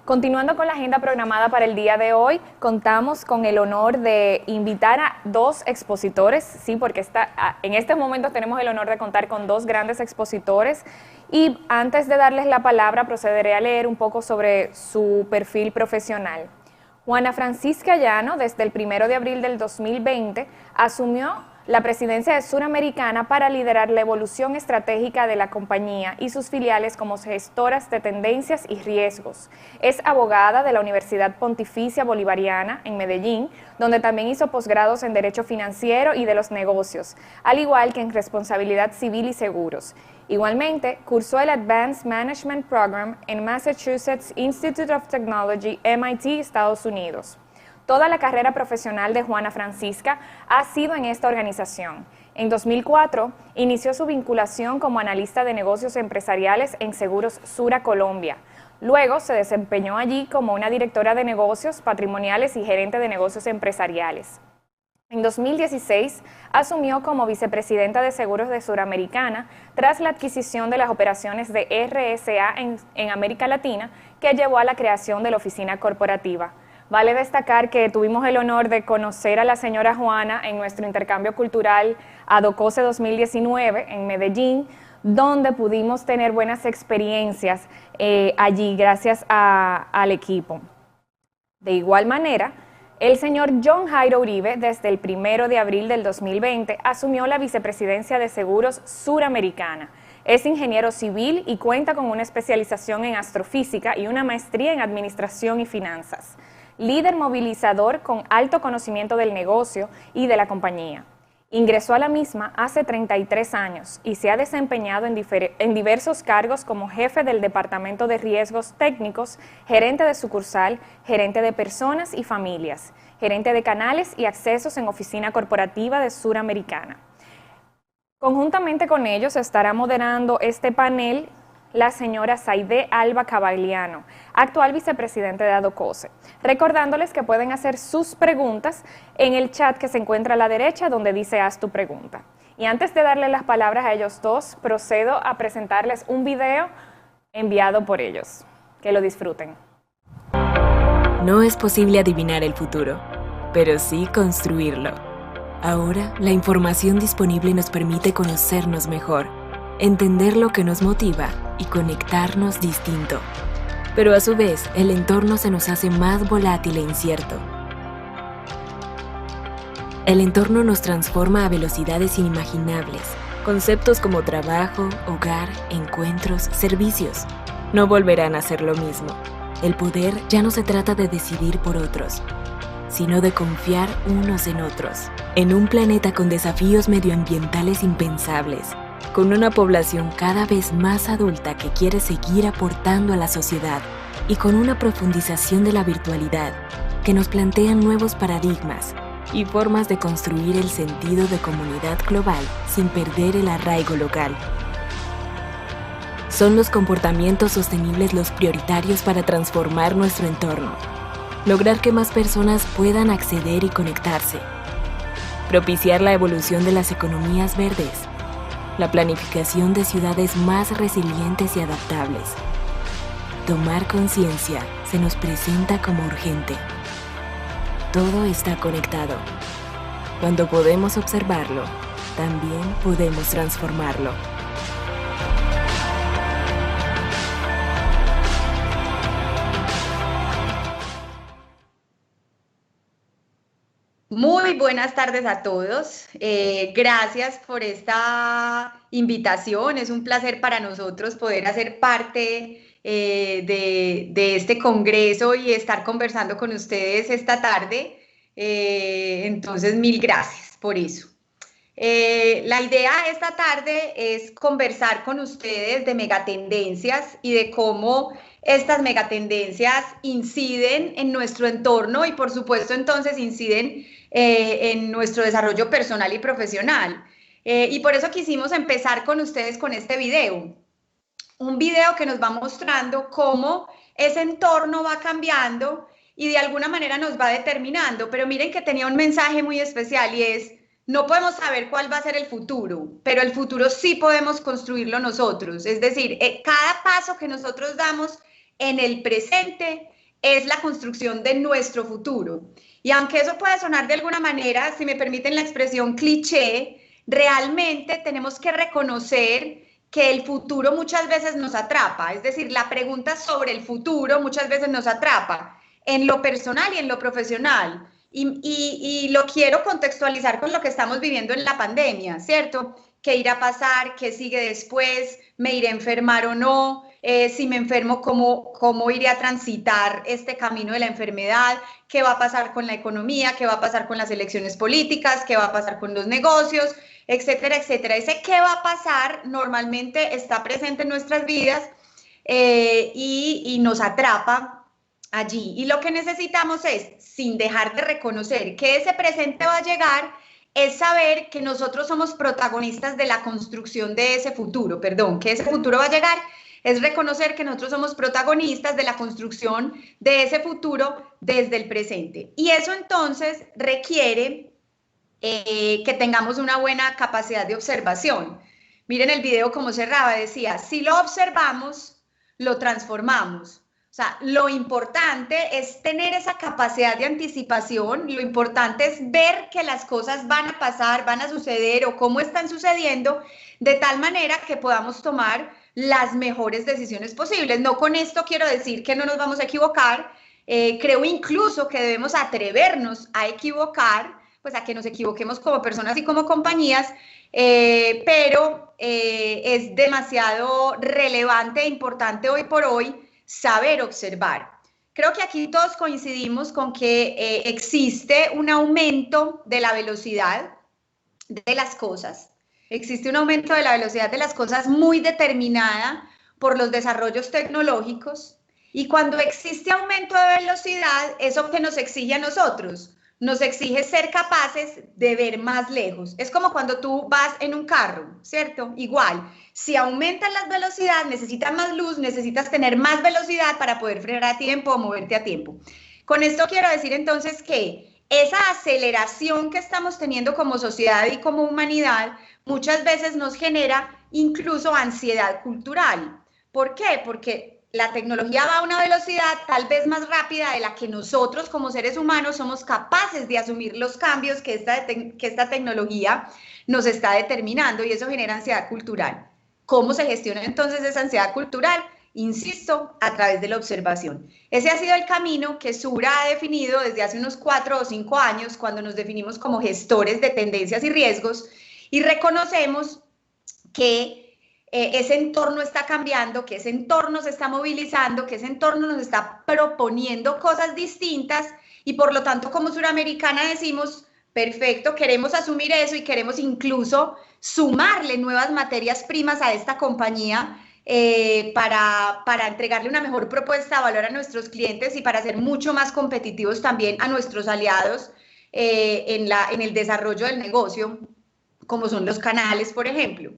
Continuando con la agenda programada para el día de hoy, contamos con el honor de invitar a dos expositores, sí, porque en este momento tenemos el honor de contar con dos grandes expositores. Y antes de darles la palabra, procederé a leer un poco sobre su perfil profesional. Juana Francisca Llano, desde el 1 de abril del 2020, asumió la presidencia de Suramericana para liderar la evolución estratégica de la compañía y sus filiales como gestoras de tendencias y riesgos. Es abogada de la Universidad Pontificia Bolivariana en Medellín, donde también hizo posgrados en Derecho Financiero y de los Negocios, al igual que en Responsabilidad Civil y Seguros. Igualmente, cursó el Advanced Management Program en Massachusetts Institute of Technology, MIT, Estados Unidos. Toda la carrera profesional de Juana Francisca ha sido en esta organización. En 2004, inició su vinculación como analista de negocios empresariales en Seguros Sura Colombia. Luego se desempeñó allí como una directora de negocios patrimoniales y gerente de negocios empresariales. En 2016, asumió como vicepresidenta de Seguros de Suramericana tras la adquisición de las operaciones de RSA en América Latina, que llevó a la creación de la oficina corporativa. Vale destacar que tuvimos el honor de conocer a la señora Juana en nuestro intercambio cultural ADOCOSE 2019 en Medellín, donde pudimos tener buenas experiencias allí gracias al equipo. De igual manera, el señor John Jairo Uribe, desde el 1 de abril del 2020, asumió la vicepresidencia de Seguros Suramericana. Es ingeniero civil y cuenta con una especialización en astrofísica y una maestría en administración y finanzas. Líder movilizador con alto conocimiento del negocio y de la compañía. Ingresó a la misma hace 33 años y se ha desempeñado en diversos cargos como jefe del Departamento de Riesgos Técnicos, gerente de sucursal, gerente de personas y familias, gerente de canales y accesos en oficina corporativa de Suramericana. Conjuntamente con ellos estará moderando este panel la señora Zaide Alba Cabagliano, actual vicepresidente de ADOCOSE, recordándoles que pueden hacer sus preguntas en el chat que se encuentra a la derecha donde dice haz tu pregunta. Y antes de darle las palabras a ellos dos, procedo a presentarles un video enviado por ellos. Que lo disfruten. No es posible adivinar el futuro, pero sí construirlo. Ahora, la información disponible nos permite conocernos mejor, entender lo que nos motiva y conectarnos distinto. Pero a su vez, el entorno se nos hace más volátil e incierto. El entorno nos transforma a velocidades inimaginables. Conceptos como trabajo, hogar, encuentros, servicios, no volverán a ser lo mismo. El poder ya no se trata de decidir por otros, sino de confiar unos en otros. En un planeta con desafíos medioambientales impensables, con una población cada vez más adulta que quiere seguir aportando a la sociedad y con una profundización de la virtualidad que nos plantean nuevos paradigmas y formas de construir el sentido de comunidad global sin perder el arraigo local. Son los comportamientos sostenibles los prioritarios para transformar nuestro entorno, lograr que más personas puedan acceder y conectarse, propiciar la evolución de las economías verdes, la planificación de ciudades más resilientes y adaptables. Tomar conciencia se nos presenta como urgente. Todo está conectado. Cuando podemos observarlo, también podemos transformarlo. Muy buenas tardes a todos. Gracias por esta invitación. Es un placer para nosotros poder hacer parte de este congreso y estar conversando con ustedes esta tarde. Entonces, mil gracias por eso. La idea esta tarde es conversar con ustedes de megatendencias y de cómo estas megatendencias inciden en nuestro entorno y por supuesto entonces inciden en nuestro desarrollo personal y profesional. Y por eso quisimos empezar con ustedes con este video. Un video que nos va mostrando cómo ese entorno va cambiando y de alguna manera nos va determinando. Pero miren que tenía un mensaje muy especial y es: no podemos saber cuál va a ser el futuro, pero el futuro sí podemos construirlo nosotros. Es decir, cada paso que nosotros damos en el presente es la construcción de nuestro futuro. Y aunque eso puede sonar de alguna manera, si me permiten la expresión cliché, realmente tenemos que reconocer que el futuro muchas veces nos atrapa, es decir, la pregunta sobre el futuro muchas veces nos atrapa en lo personal y en lo profesional. Y lo quiero contextualizar con lo que estamos viviendo en la pandemia, ¿cierto? ¿Qué irá a pasar? ¿Qué sigue después? ¿Me iré a enfermar o no? Si me enfermo, ¿cómo iré a transitar este camino de la enfermedad? ¿Qué va a pasar con la economía? ¿Qué va a pasar con las elecciones políticas? ¿Qué va a pasar con los negocios? Etcétera, etcétera. Ese qué va a pasar normalmente está presente en nuestras vidas y nos atrapa allí. Y lo que necesitamos es, sin dejar de reconocer que ese presente va a llegar, es saber que nosotros somos protagonistas de la construcción de ese futuro, que ese futuro va a llegar, es reconocer que nosotros somos protagonistas de la construcción de ese futuro desde el presente. Y eso entonces requiere que tengamos una buena capacidad de observación. Miren el video como cerraba, decía, si lo observamos, lo transformamos. O sea, lo importante es tener esa capacidad de anticipación, lo importante es ver que las cosas van a pasar, van a suceder o cómo están sucediendo, de tal manera que podamos tomar las mejores decisiones posibles. No con esto quiero decir que no nos vamos a equivocar, creo incluso que debemos atrevernos a equivocar, pues a que nos equivoquemos como personas y como compañías, pero es demasiado relevante e importante hoy por hoy saber observar. Creo que aquí todos coincidimos con que existe un aumento de la velocidad de las cosas, existe un aumento de la velocidad de las cosas muy determinada por los desarrollos tecnológicos, y cuando existe aumento de velocidad, eso que nos exige a nosotros, nos exige ser capaces de ver más lejos. Es como cuando tú vas en un carro, ¿cierto? Igual, si aumentan las velocidades, necesitas más luz, necesitas tener más velocidad para poder frenar a tiempo o moverte a tiempo. Con esto quiero decir entonces que esa aceleración que estamos teniendo como sociedad y como humanidad muchas veces nos genera incluso ansiedad cultural. ¿Por qué? Porque la tecnología va a una velocidad tal vez más rápida de la que nosotros como seres humanos somos capaces de asumir los cambios que esta tecnología nos está determinando, y eso genera ansiedad cultural. ¿Cómo se gestiona entonces esa ansiedad cultural? Insisto, a través de la observación. Ese ha sido el camino que Sura ha definido desde hace unos 4 o 5 años, cuando nos definimos como gestores de tendencias y riesgos, y reconocemos que ese entorno está cambiando, que ese entorno se está movilizando, que ese entorno nos está proponiendo cosas distintas, y por lo tanto como suramericana decimos, perfecto, queremos asumir eso y queremos incluso sumarle nuevas materias primas a esta compañía para entregarle una mejor propuesta de valor a nuestros clientes y para ser mucho más competitivos también a nuestros aliados en el desarrollo del negocio, como son los canales, por ejemplo.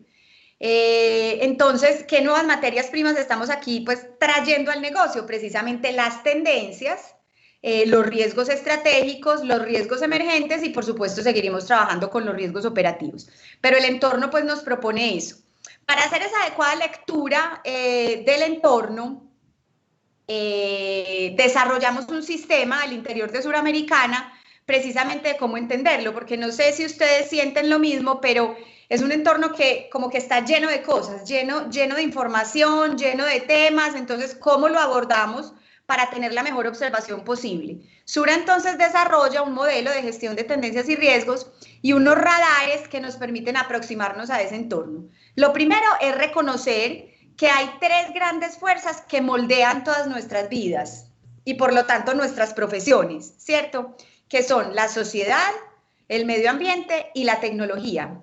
Entonces, ¿qué nuevas materias primas estamos aquí pues trayendo al negocio? Precisamente las tendencias, los riesgos estratégicos, los riesgos emergentes, y por supuesto seguiremos trabajando con los riesgos operativos. Pero el entorno pues nos propone eso. Para hacer esa adecuada lectura del entorno, desarrollamos un sistema al interior de Suramericana precisamente de cómo entenderlo, porque no sé si ustedes sienten lo mismo, pero es un entorno que como que está lleno de cosas, lleno de información, lleno de temas. Entonces, ¿cómo lo abordamos para tener la mejor observación posible? Sura entonces desarrolla un modelo de gestión de tendencias y riesgos y unos radares que nos permiten aproximarnos a ese entorno. Lo primero es reconocer que hay 3 grandes fuerzas que moldean todas nuestras vidas y por lo tanto nuestras profesiones, ¿cierto? Que son la sociedad, el medio ambiente y la tecnología.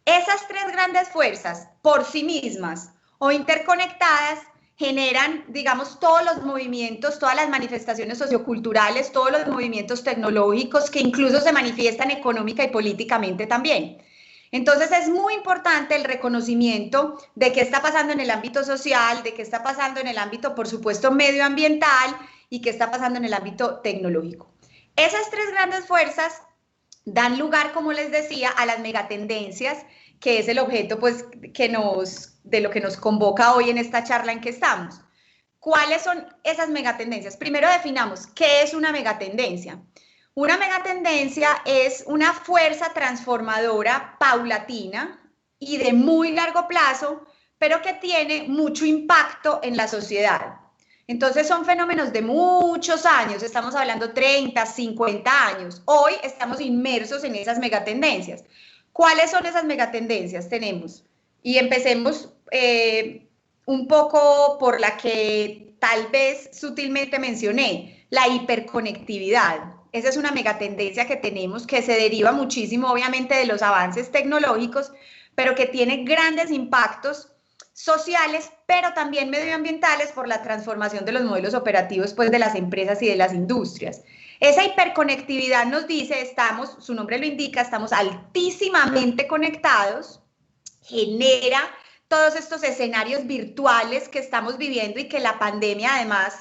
Esas 3 grandes fuerzas, por sí mismas o interconectadas, generan, digamos, todos los movimientos, todas las manifestaciones socioculturales, todos los movimientos tecnológicos que incluso se manifiestan económica y políticamente también. Entonces es muy importante el reconocimiento de qué está pasando en el ámbito social, de qué está pasando en el ámbito, por supuesto, medioambiental, y qué está pasando en el ámbito tecnológico. Esas 3 grandes fuerzas dan lugar, como les decía, a las megatendencias, que es el objeto pues, de lo que nos convoca hoy en esta charla en que estamos. ¿Cuáles son esas megatendencias? Primero definamos qué es una megatendencia. Una megatendencia es una fuerza transformadora paulatina y de muy largo plazo, pero que tiene mucho impacto en la sociedad. Entonces son fenómenos de muchos años, estamos hablando 30, 50 años. Hoy estamos inmersos en esas megatendencias. ¿Cuáles son esas megatendencias? Tenemos, y empecemos un poco por la que tal vez sutilmente mencioné, la hiperconectividad. Esa es una megatendencia que tenemos, que se deriva muchísimo obviamente de los avances tecnológicos, pero que tiene grandes impactos sociales, pero también medioambientales por la transformación de los modelos operativos pues, de las empresas y de las industrias. Esa hiperconectividad nos dice, estamos, su nombre lo indica, estamos altísimamente conectados, genera todos estos escenarios virtuales que estamos viviendo y que la pandemia además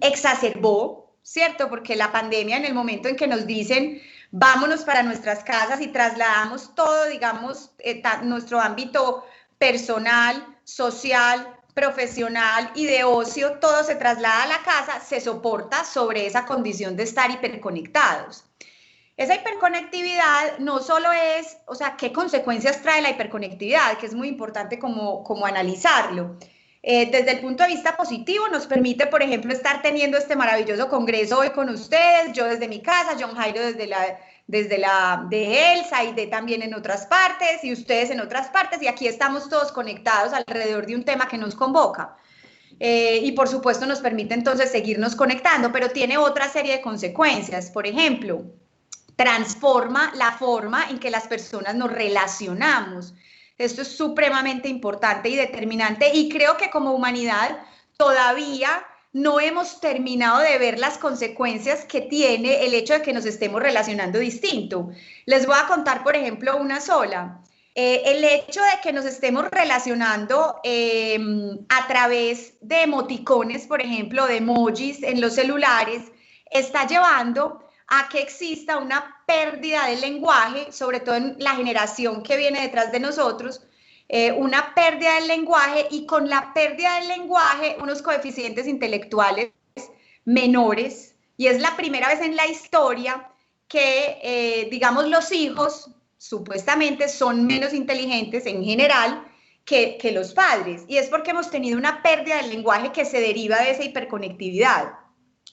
exacerbó, ¿cierto? Porque la pandemia en el momento en que nos dicen vámonos para nuestras casas y trasladamos todo, digamos, nuestro ámbito personal, social, profesional y de ocio, todo se traslada a la casa, se soporta sobre esa condición de estar hiperconectados. Esa hiperconectividad no solo es, o sea, qué consecuencias trae la hiperconectividad, que es muy importante como analizarlo. Desde el punto de vista positivo nos permite, por ejemplo, estar teniendo este maravilloso congreso hoy con ustedes, yo desde mi casa, John Jairo desde la de Elsa y de también en otras partes y ustedes en otras partes y aquí estamos todos conectados alrededor de un tema que nos convoca. Y por supuesto nos permite entonces seguirnos conectando, pero tiene otra serie de consecuencias. Por ejemplo, transforma la forma en que las personas nos relacionamos. Esto es supremamente importante y determinante y creo que como humanidad todavía no hemos terminado de ver las consecuencias que tiene el hecho de que nos estemos relacionando distinto. Les voy a contar, por ejemplo, una sola. El hecho de que nos estemos relacionando a través de emoticones, por ejemplo, de emojis en los celulares, está llevando a que exista una pérdida del lenguaje, sobre todo en la generación que viene detrás de nosotros, una pérdida del lenguaje y con la pérdida del lenguaje unos coeficientes intelectuales menores y es la primera vez en la historia que, digamos, los hijos supuestamente son menos inteligentes en general que los padres y es porque hemos tenido una pérdida del lenguaje que se deriva de esa hiperconectividad.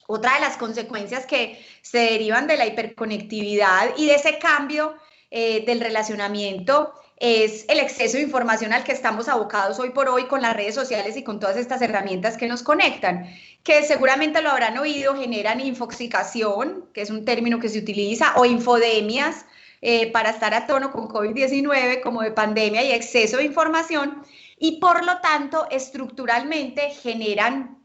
Otra de las consecuencias que se derivan de la hiperconectividad y de ese cambio del relacionamiento es el exceso de información al que estamos abocados hoy por hoy con las redes sociales y con todas estas herramientas que nos conectan, que seguramente lo habrán oído, generan infoxicación, que es un término que se utiliza, o infodemias, para estar a tono con COVID-19, como de pandemia y exceso de información, y por lo tanto estructuralmente generan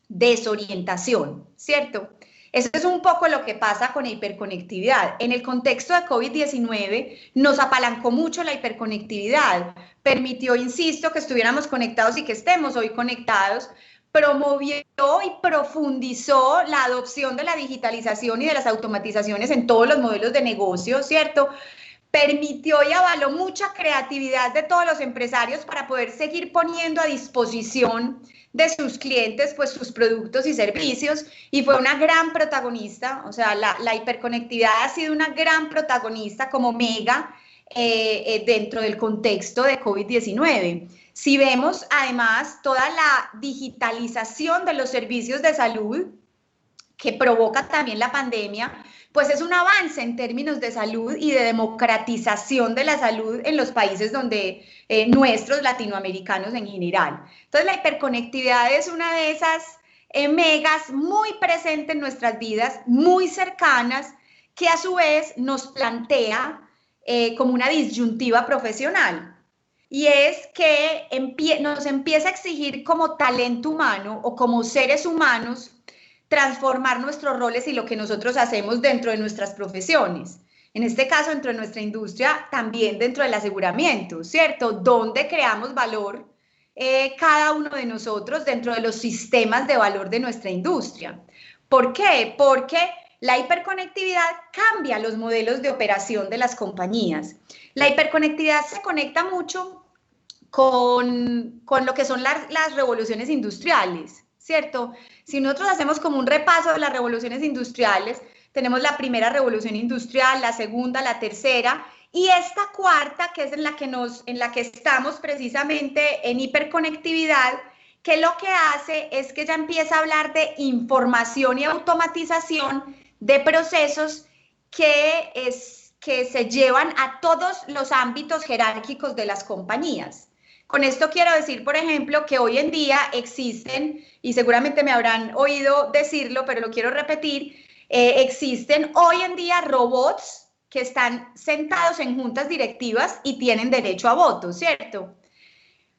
desorientación, ¿cierto? Eso es un poco lo que pasa con la hiperconectividad. En el contexto de COVID-19 nos apalancó mucho la hiperconectividad, permitió, insisto, que estuviéramos conectados y que estemos hoy conectados, promovió y profundizó la adopción de la digitalización y de las automatizaciones en todos los modelos de negocio, ¿cierto? Permitió y avaló mucha creatividad de todos los empresarios para poder seguir poniendo a disposición de sus clientes pues sus productos y servicios y fue una gran protagonista, o sea, la hiperconectividad ha sido una gran protagonista como mega dentro del contexto de COVID-19. Si vemos además toda la digitalización de los servicios de salud que provoca también la pandemia, pues es un avance en términos de salud y de democratización de la salud en los países donde nuestros latinoamericanos en general. Entonces la hiperconectividad es una de esas megas muy presentes en nuestras vidas, muy cercanas, que a su vez nos plantea como una disyuntiva profesional. Y es que nos empieza a exigir como talento humano o como seres humanos transformar nuestros roles y lo que nosotros hacemos dentro de nuestras profesiones. En este caso, dentro de nuestra industria, también dentro del aseguramiento, ¿cierto? Donde creamos valor cada uno de nosotros dentro de los sistemas de valor de nuestra industria. ¿Por qué? Porque la hiperconectividad cambia los modelos de operación de las compañías. La hiperconectividad se conecta mucho con lo que son las revoluciones industriales, ¿cierto? Si nosotros hacemos como un repaso de las revoluciones industriales, tenemos la primera revolución industrial, la segunda, la tercera, y esta cuarta, que es en la que estamos precisamente en hiperconectividad, que lo que hace es que ya empieza a hablar de información y automatización de procesos que se llevan a todos los ámbitos jerárquicos de las compañías. Con esto quiero decir, por ejemplo, que hoy en día existen, y seguramente me habrán oído decirlo, pero lo quiero repetir, existen hoy en día robots que están sentados en juntas directivas y tienen derecho a voto, ¿cierto?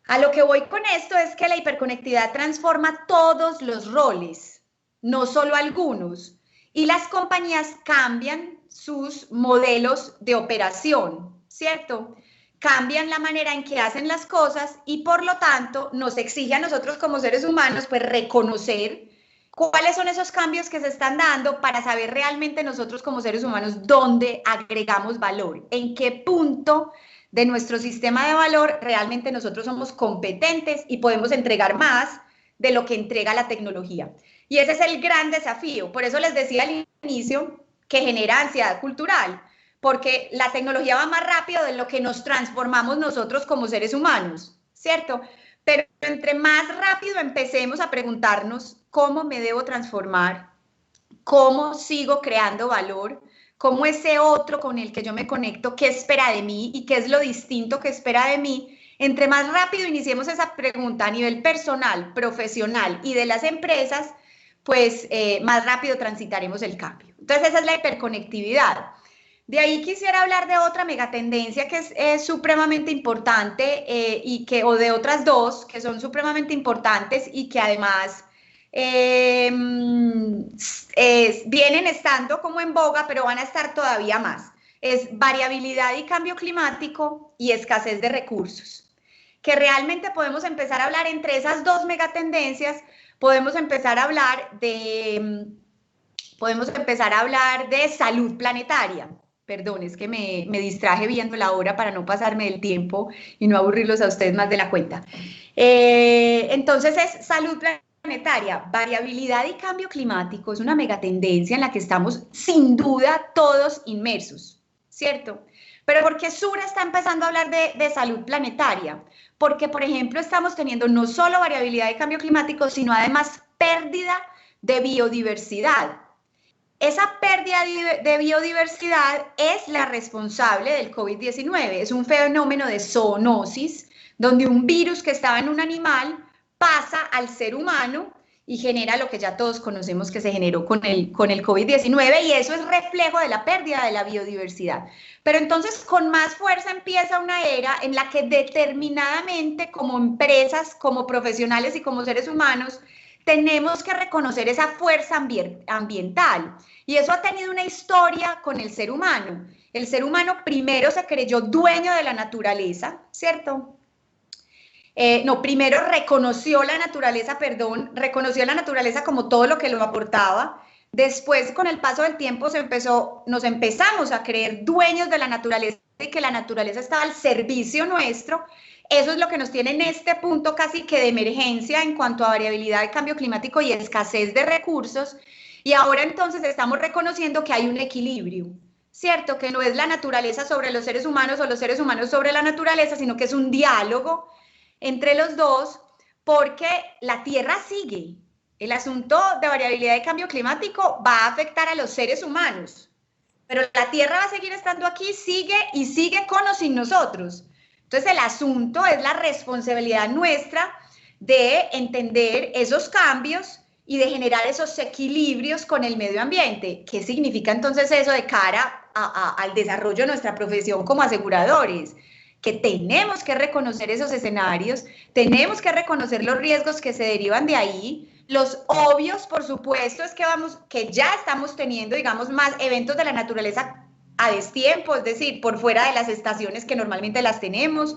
A lo que voy con esto es que la hiperconectividad transforma todos los roles, no solo algunos, y las compañías cambian sus modelos de operación, ¿cierto? Cambian la manera en que hacen las cosas y por lo tanto nos exige a nosotros como seres humanos pues reconocer cuáles son esos cambios que se están dando para saber realmente nosotros como seres humanos dónde agregamos valor, en qué punto de nuestro sistema de valor realmente nosotros somos competentes y podemos entregar más de lo que entrega la tecnología. Y ese es el gran desafío. Por eso les decía al inicio que genera ansiedad cultural, porque la tecnología va más rápido de lo que nos transformamos nosotros como seres humanos, ¿cierto? Pero entre más rápido empecemos a preguntarnos cómo me debo transformar, cómo sigo creando valor, cómo ese otro con el que yo me conecto, qué espera de mí y qué es lo distinto que espera de mí, entre más rápido iniciemos esa pregunta a nivel personal, profesional y de las empresas, pues más rápido transitaremos el cambio. Entonces esa es la hiperconectividad. De ahí quisiera hablar de otra megatendencia que es supremamente importante o de otras dos que son supremamente importantes y que además vienen estando como en boga, pero van a estar todavía más. Es variabilidad y cambio climático y escasez de recursos. Que realmente podemos empezar a hablar entre esas dos megatendencias, podemos empezar a hablar de salud planetaria. Perdón, es que me distraje viendo la hora para no pasarme del tiempo y no aburrirlos a ustedes más de la cuenta. Entonces es salud planetaria, variabilidad y cambio climático, es una megatendencia en la que estamos sin duda todos inmersos, ¿cierto? Pero ¿por qué Sura está empezando a hablar de salud planetaria? Porque, por ejemplo, estamos teniendo no solo variabilidad y cambio climático, sino además pérdida de biodiversidad. Esa pérdida de biodiversidad es la responsable del COVID-19. Es un fenómeno de zoonosis, donde un virus que estaba en un animal pasa al ser humano y genera lo que ya todos conocemos que se generó con el COVID-19, y eso es reflejo de la pérdida de la biodiversidad. Pero entonces con más fuerza empieza una era en la que determinadamente como empresas, como profesionales y como seres humanos, tenemos que reconocer esa fuerza ambiental. Y eso ha tenido una historia con el ser humano. El ser humano primero se creyó dueño de la naturaleza, ¿cierto? Primero reconoció la naturaleza como todo lo que lo aportaba. Después, con el paso del tiempo, nos empezamos a creer dueños de la naturaleza y que la naturaleza estaba al servicio nuestro. Eso es lo que nos tiene en este punto casi que de emergencia en cuanto a variabilidad de cambio climático y escasez de recursos. Y ahora entonces estamos reconociendo que hay un equilibrio, ¿cierto? Que no es la naturaleza sobre los seres humanos o los seres humanos sobre la naturaleza, sino que es un diálogo entre los dos, porque la Tierra sigue. El asunto de variabilidad de cambio climático va a afectar a los seres humanos, pero la Tierra va a seguir estando aquí, sigue y sigue con o sin nosotros. Entonces el asunto es la responsabilidad nuestra de entender esos cambios y de generar esos equilibrios con el medio ambiente. ¿Qué significa entonces eso de cara al desarrollo de nuestra profesión como aseguradores? Que tenemos que reconocer esos escenarios, tenemos que reconocer los riesgos que se derivan de ahí. Los obvios, por supuesto, es que ya estamos teniendo, digamos, más eventos de la naturaleza a destiempo, es decir, por fuera de las estaciones que normalmente las tenemos,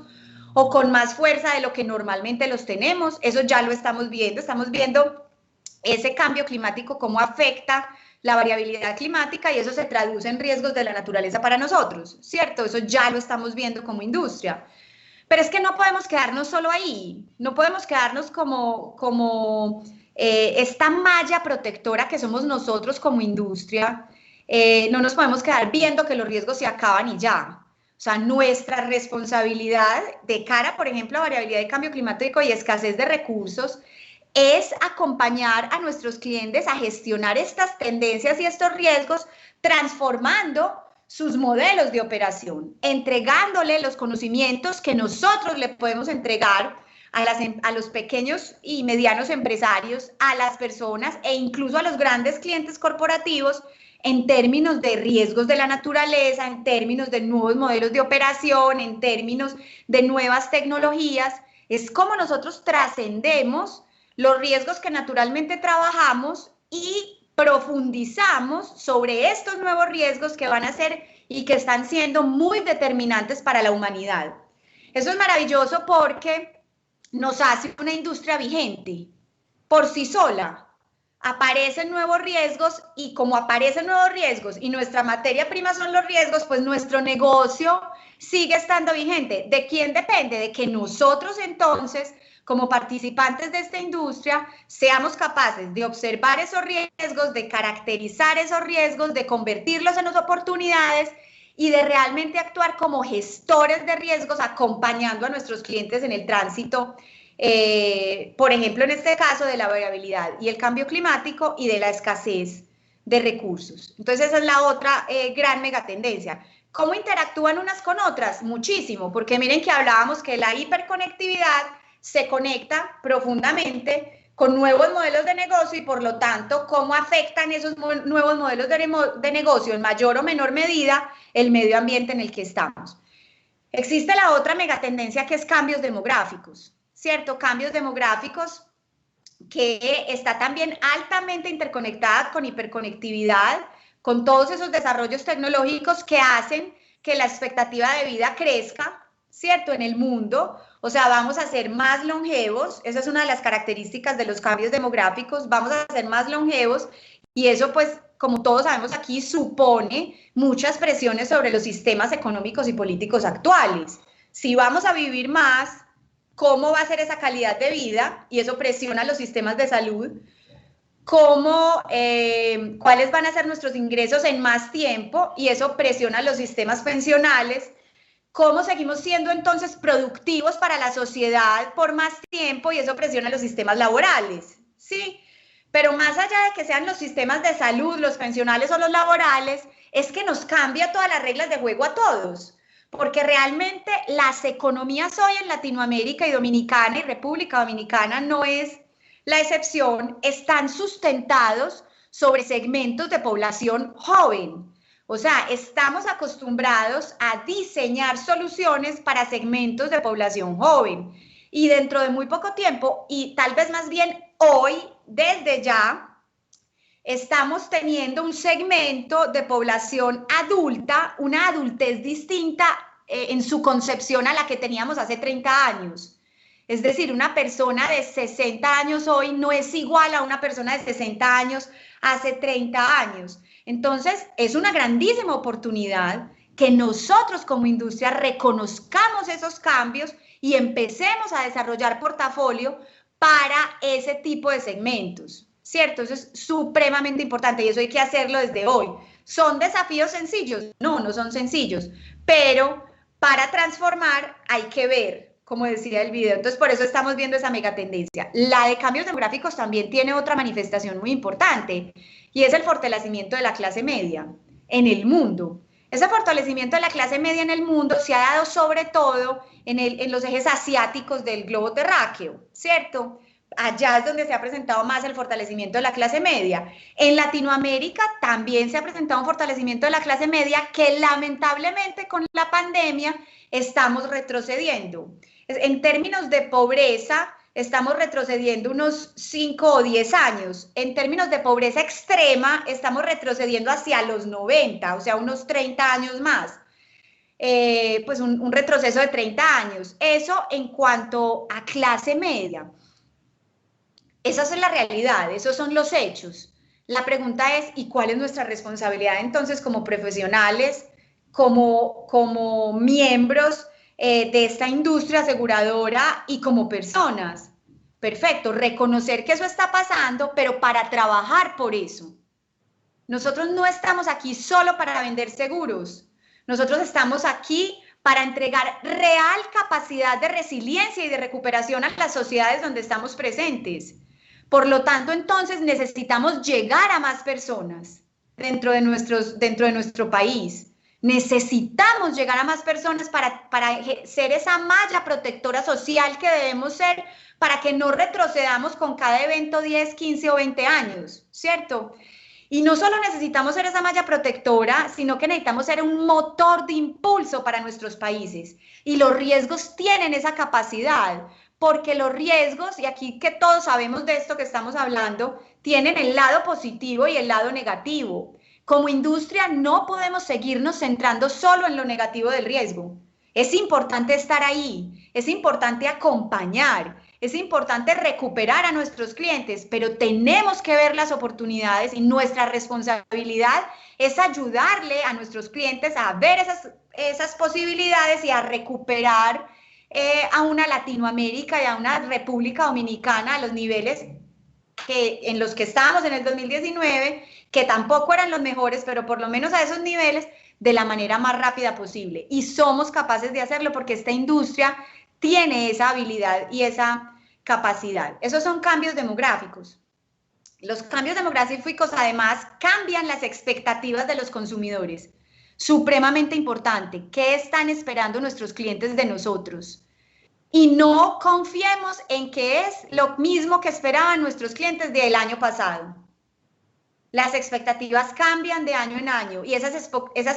o con más fuerza de lo que normalmente los tenemos. Eso ya lo estamos viendo ese cambio climático, cómo afecta la variabilidad climática, y eso se traduce en riesgos de la naturaleza para nosotros, ¿cierto? Eso ya lo estamos viendo como industria. Pero es que no podemos quedarnos solo ahí, no podemos quedarnos como esta malla protectora que somos nosotros como industria. No nos podemos quedar viendo que los riesgos se acaban y ya. O sea, nuestra responsabilidad de cara, por ejemplo, a variabilidad de cambio climático y escasez de recursos es acompañar a nuestros clientes a gestionar estas tendencias y estos riesgos, transformando sus modelos de operación, entregándole los conocimientos que nosotros le podemos entregar a los pequeños y medianos empresarios, a las personas e incluso a los grandes clientes corporativos en términos de riesgos de la naturaleza, en términos de nuevos modelos de operación, en términos de nuevas tecnologías. Es como nosotros trascendemos los riesgos que naturalmente trabajamos y profundizamos sobre estos nuevos riesgos que van a ser y que están siendo muy determinantes para la humanidad. Eso es maravilloso porque nos hace una industria vigente por sí sola. Aparecen nuevos riesgos y como aparecen nuevos riesgos y nuestra materia prima son los riesgos, pues nuestro negocio sigue estando vigente. ¿De quién depende? De que nosotros entonces, como participantes de esta industria, seamos capaces de observar esos riesgos, de caracterizar esos riesgos, de convertirlos en oportunidades y de realmente actuar como gestores de riesgos, acompañando a nuestros clientes en el tránsito, por ejemplo, en este caso de la variabilidad y el cambio climático y de la escasez de recursos. Entonces esa es la otra gran megatendencia. ¿Cómo interactúan unas con otras? Muchísimo, porque miren que hablábamos que la hiperconectividad se conecta profundamente con nuevos modelos de negocio y por lo tanto, cómo afectan esos nuevos modelos de negocio en mayor o menor medida el medio ambiente en el que estamos. Existe la otra megatendencia que es cambios demográficos, ¿cierto? Cambios demográficos que está también altamente interconectada con hiperconectividad, con todos esos desarrollos tecnológicos que hacen que la expectativa de vida crezca, ¿cierto? En el mundo, o sea, vamos a ser más longevos, esa es una de las características de los cambios demográficos, vamos a ser más longevos y eso pues, como todos sabemos aquí, supone muchas presiones sobre los sistemas económicos y políticos actuales. Si vamos a vivir más, ¿cómo va a ser esa calidad de vida? Y eso presiona los sistemas de salud. ¿Cuáles van a ser nuestros ingresos en más tiempo? Y eso presiona los sistemas pensionales. ¿Cómo seguimos siendo entonces productivos para la sociedad por más tiempo? Y eso presiona los sistemas laborales, ¿sí? Pero más allá de que sean los sistemas de salud, los pensionales o los laborales, es que nos cambia todas las reglas de juego a todos. Porque realmente las economías hoy en Latinoamérica y Dominicana y República Dominicana no es la excepción, están sustentados sobre segmentos de población joven. O sea, estamos acostumbrados a diseñar soluciones para segmentos de población joven y dentro de muy poco tiempo y tal vez más bien hoy, desde ya, estamos teniendo un segmento de población adulta, una adultez distinta en su concepción a la que teníamos hace 30 años. Es decir, una persona de 60 años hoy no es igual a una persona de 60 años hace 30 años. Entonces, es una grandísima oportunidad que nosotros como industria reconozcamos esos cambios y empecemos a desarrollar portafolio para ese tipo de segmentos, ¿cierto? Eso es supremamente importante y eso hay que hacerlo desde hoy. ¿Son desafíos sencillos? No, no son sencillos, pero para transformar hay que ver, como decía el video. Entonces, por eso estamos viendo esa megatendencia. La de cambios demográficos también tiene otra manifestación muy importante y es el fortalecimiento de la clase media en el mundo. Ese fortalecimiento de la clase media en el mundo se ha dado sobre todo en los ejes asiáticos del globo terráqueo, ¿cierto? Allá es donde se ha presentado más el fortalecimiento de la clase media. En Latinoamérica también se ha presentado un fortalecimiento de la clase media que lamentablemente con la pandemia estamos retrocediendo. En términos de pobreza, estamos retrocediendo unos 5 o 10 años. En términos de pobreza extrema, estamos retrocediendo hacia los 90, o sea, unos 30 años más. Pues un retroceso de 30 años. Eso en cuanto a clase media. Esa es la realidad, esos son los hechos. La pregunta es, ¿y cuál es nuestra responsabilidad entonces como profesionales, como miembros de esta industria aseguradora y como personas. Perfecto, reconocer que eso está pasando, pero para trabajar por eso. Nosotros no estamos aquí solo para vender seguros. Nosotros estamos aquí para entregar real capacidad de resiliencia y de recuperación a las sociedades donde estamos presentes. Por lo tanto, entonces necesitamos llegar a más personas dentro de nuestro país. Necesitamos llegar a más personas para ser esa malla protectora social que debemos ser, para que no retrocedamos con cada evento 10, 15 o 20 años, ¿cierto? Y no solo necesitamos ser esa malla protectora, sino que necesitamos ser un motor de impulso para nuestros países. Y los riesgos tienen esa capacidad, porque los riesgos, y aquí que todos sabemos de esto que estamos hablando, tienen el lado positivo y el lado negativo. Como industria no podemos seguirnos centrando solo en lo negativo del riesgo. Es importante estar ahí, es importante acompañar, es importante recuperar a nuestros clientes, pero tenemos que ver las oportunidades y nuestra responsabilidad es ayudarle a nuestros clientes a ver esas posibilidades y a recuperar a una Latinoamérica y a una República Dominicana a los niveles en los que estábamos en el 2019, que tampoco eran los mejores, pero por lo menos a esos niveles, de la manera más rápida posible. Y somos capaces de hacerlo porque esta industria tiene esa habilidad y esa capacidad. Esos son cambios demográficos. Los cambios demográficos además cambian las expectativas de los consumidores. Supremamente importante. ¿Qué están esperando nuestros clientes de nosotros? Y no confiemos en que es lo mismo que esperaban nuestros clientes del año pasado. Las expectativas cambian de año en año y esas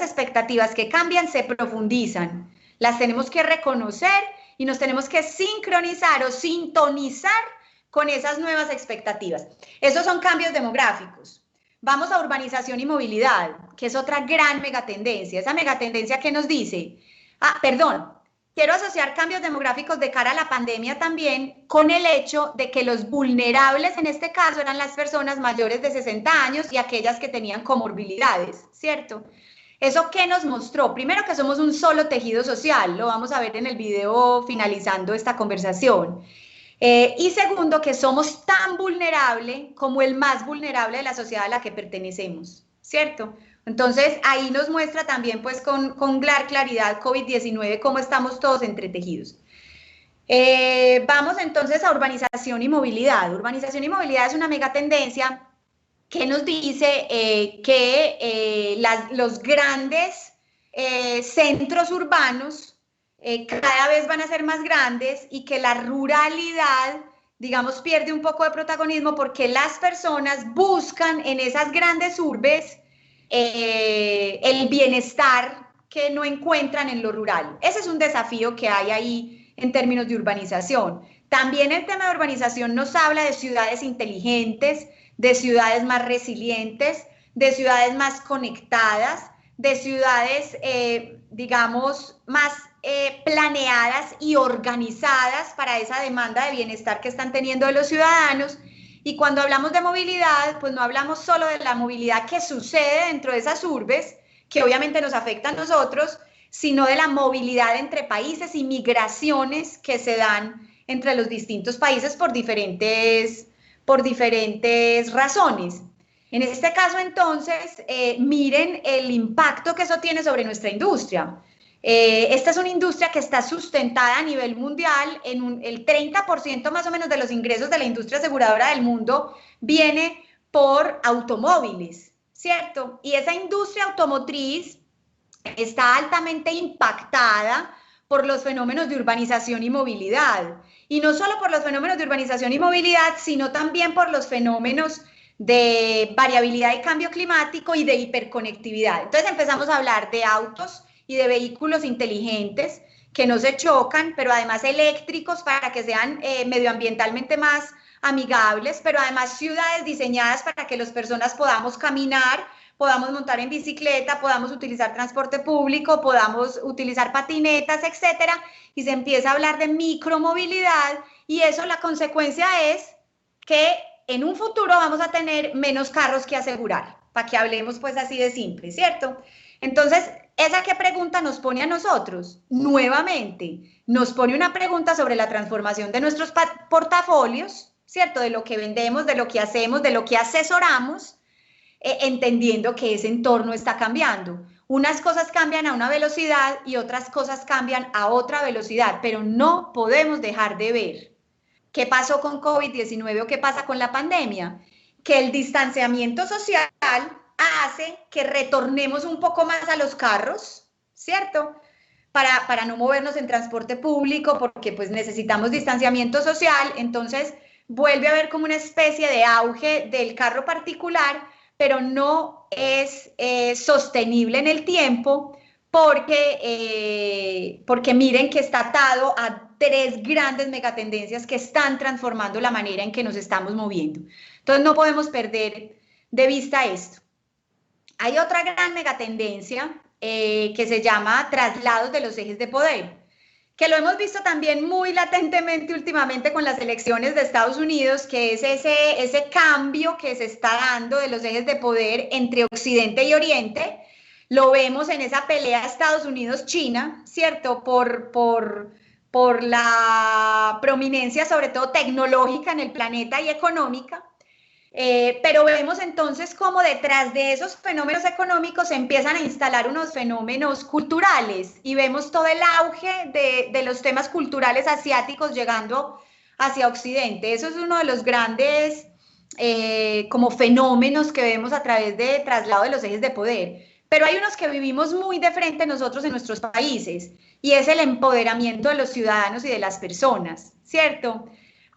expectativas que cambian se profundizan. Las tenemos que reconocer y nos tenemos que sincronizar o sintonizar con esas nuevas expectativas. Esos son cambios demográficos. Vamos a urbanización y movilidad, que es otra gran megatendencia. Esa megatendencia que nos dice, quiero asociar cambios demográficos de cara a la pandemia también con el hecho de que los vulnerables en este caso eran las personas mayores de 60 años y aquellas que tenían comorbilidades, ¿cierto? ¿Eso qué nos mostró? Primero que somos un solo tejido social, lo vamos a ver en el video finalizando esta conversación. Y segundo, que somos tan vulnerables como el más vulnerable de la sociedad a la que pertenecemos, ¿cierto? Entonces, ahí nos muestra también, pues, con claridad COVID-19 cómo estamos todos entretejidos. Vamos entonces a urbanización y movilidad. Urbanización y movilidad es una megatendencia que nos dice que los grandes centros urbanos cada vez van a ser más grandes y que la ruralidad, digamos, pierde un poco de protagonismo porque las personas buscan en esas grandes urbes el bienestar que no encuentran en lo rural. Ese es un desafío que hay ahí en términos de urbanización. También el tema de urbanización nos habla de ciudades inteligentes, de ciudades más resilientes, de ciudades más conectadas, de ciudades, digamos, más planeadas y organizadas para esa demanda de bienestar que están teniendo de los ciudadanos. Y cuando hablamos de movilidad, pues no hablamos solo de la movilidad que sucede dentro de esas urbes, que obviamente nos afecta a nosotros, sino de la movilidad entre países y migraciones que se dan entre los distintos países por diferentes razones. En este caso, entonces, miren el impacto que eso tiene sobre nuestra industria. Esta es una industria que está sustentada a nivel mundial, el 30% más o menos de los ingresos de la industria aseguradora del mundo viene por automóviles, ¿cierto? Y esa industria automotriz está altamente impactada por los fenómenos de urbanización y movilidad. Y no solo por los fenómenos de urbanización y movilidad, sino también por los fenómenos de variabilidad y cambio climático y de hiperconectividad. Entonces empezamos a hablar de autos y de vehículos inteligentes que no se chocan, pero además eléctricos para que sean medioambientalmente más amigables, pero además ciudades diseñadas para que las personas podamos caminar, podamos montar en bicicleta, podamos utilizar transporte público, podamos utilizar patinetas, etcétera, y se empieza a hablar de micromovilidad, y eso la consecuencia es que en un futuro vamos a tener menos carros que asegurar, para que hablemos pues así de simple, ¿cierto? Entonces, ¿esa qué pregunta nos pone a nosotros? Nuevamente, nos pone una pregunta sobre la transformación de nuestros portafolios, ¿cierto? De lo que vendemos, de lo que hacemos, de lo que asesoramos, entendiendo que ese entorno está cambiando. Unas cosas cambian a una velocidad y otras cosas cambian a otra velocidad, pero no podemos dejar de ver qué pasó con COVID-19 o qué pasa con la pandemia, que el distanciamiento social hace que retornemos un poco más a los carros, ¿cierto? Para no movernos en transporte público, porque pues necesitamos distanciamiento social, entonces vuelve a haber como una especie de auge del carro particular, pero no es sostenible en el tiempo, porque miren que está atado a 3 grandes megatendencias que están transformando la manera en que nos estamos moviendo. Entonces no podemos perder de vista esto. Hay otra gran megatendencia que se llama traslados de los ejes de poder, que lo hemos visto también muy latentemente últimamente con las elecciones de Estados Unidos, que es ese cambio que se está dando de los ejes de poder entre Occidente y Oriente. Lo vemos en esa pelea Estados Unidos-China, ¿cierto? Por la prominencia, sobre todo tecnológica en el planeta y económica. Pero vemos entonces cómo detrás de esos fenómenos económicos se empiezan a instalar unos fenómenos culturales y vemos todo el auge de los temas culturales asiáticos llegando hacia Occidente. Eso es uno de los grandes como fenómenos que vemos a través de traslado de los ejes de poder. Pero hay unos que vivimos muy de frente nosotros en nuestros países y es el empoderamiento de los ciudadanos y de las personas, ¿cierto?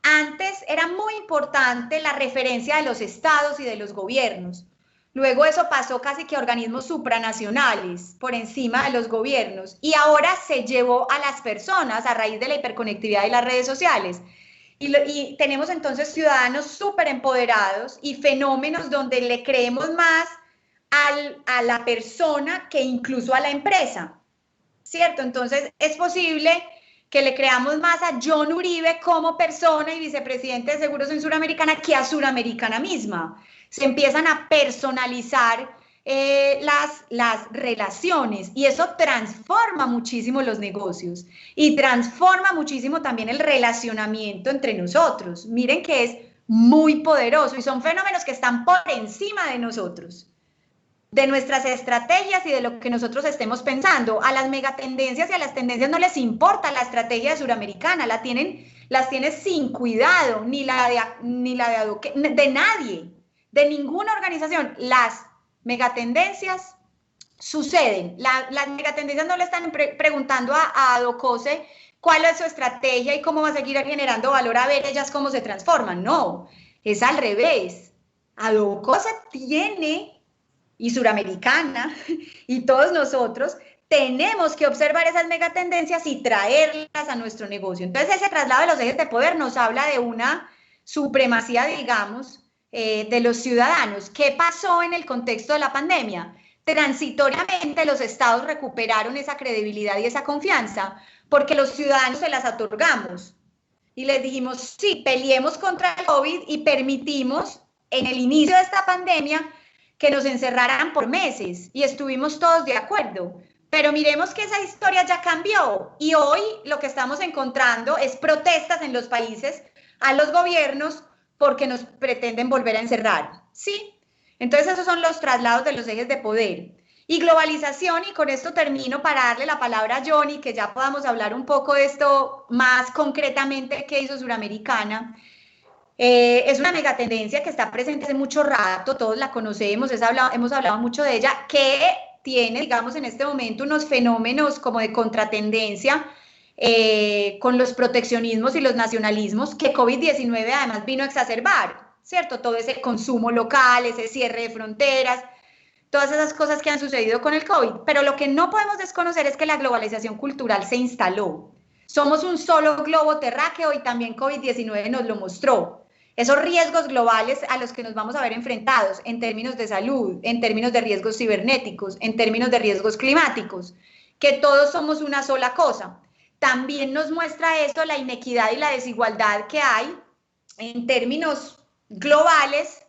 Antes era muy importante la referencia de los estados y de los gobiernos. Luego eso pasó casi que a organismos supranacionales por encima de los gobiernos y ahora se llevó a las personas a raíz de la hiperconectividad y las redes sociales. Y tenemos entonces ciudadanos súper empoderados y fenómenos donde le creemos más a la persona que incluso a la empresa, ¿cierto? Entonces es posible que le creamos más a John Uribe como persona y vicepresidente de Seguros en Suramericana que a Suramericana misma. Se empiezan a personalizar las relaciones y eso transforma muchísimo los negocios y transforma muchísimo también el relacionamiento entre nosotros. Miren que es muy poderoso y son fenómenos que están por encima de nosotros, de nuestras estrategias y de lo que nosotros estemos pensando. A las megatendencias y a las tendencias no les importa la estrategia de Suramericana, las tiene sin cuidado, ni la de nadie, de ninguna organización. Las megatendencias suceden. Las megatendencias no le están preguntando a Adocose cuál es su estrategia y cómo va a seguir generando valor, a ver ellas cómo se transforman. No, es al revés. Adocose tiene, y Suramericana, y todos nosotros, tenemos que observar esas megatendencias y traerlas a nuestro negocio. Entonces, ese traslado de los ejes de poder nos habla de una supremacía, digamos, de los ciudadanos. ¿Qué pasó en el contexto de la pandemia? Transitoriamente, los estados recuperaron esa credibilidad y esa confianza, porque los ciudadanos se las otorgamos. Y les dijimos, sí, peleemos contra el COVID y permitimos, en el inicio de esta pandemia, que nos encerraran por meses y estuvimos todos de acuerdo. Pero miremos que esa historia ya cambió y hoy lo que estamos encontrando es protestas en los países a los gobiernos porque nos pretenden volver a encerrar, ¿sí? Entonces esos son los traslados de los ejes de poder. Y globalización, y con esto termino para darle la palabra a Johnny, que ya podamos hablar un poco de esto más concretamente que hizo Suramericana. Es una megatendencia que está presente hace mucho rato, todos la conocemos, hemos hablado mucho de ella, que tiene, digamos, en este momento unos fenómenos como de contratendencia con los proteccionismos y los nacionalismos que COVID-19 además vino a exacerbar, ¿cierto? Todo ese consumo local, ese cierre de fronteras, todas esas cosas que han sucedido con el COVID. Pero lo que no podemos desconocer es que la globalización cultural se instaló. Somos un solo globo terráqueo y también COVID-19 nos lo mostró. Esos riesgos globales a los que nos vamos a ver enfrentados en términos de salud, en términos de riesgos cibernéticos, en términos de riesgos climáticos, que todos somos una sola cosa. También nos muestra esto la inequidad y la desigualdad que hay en términos globales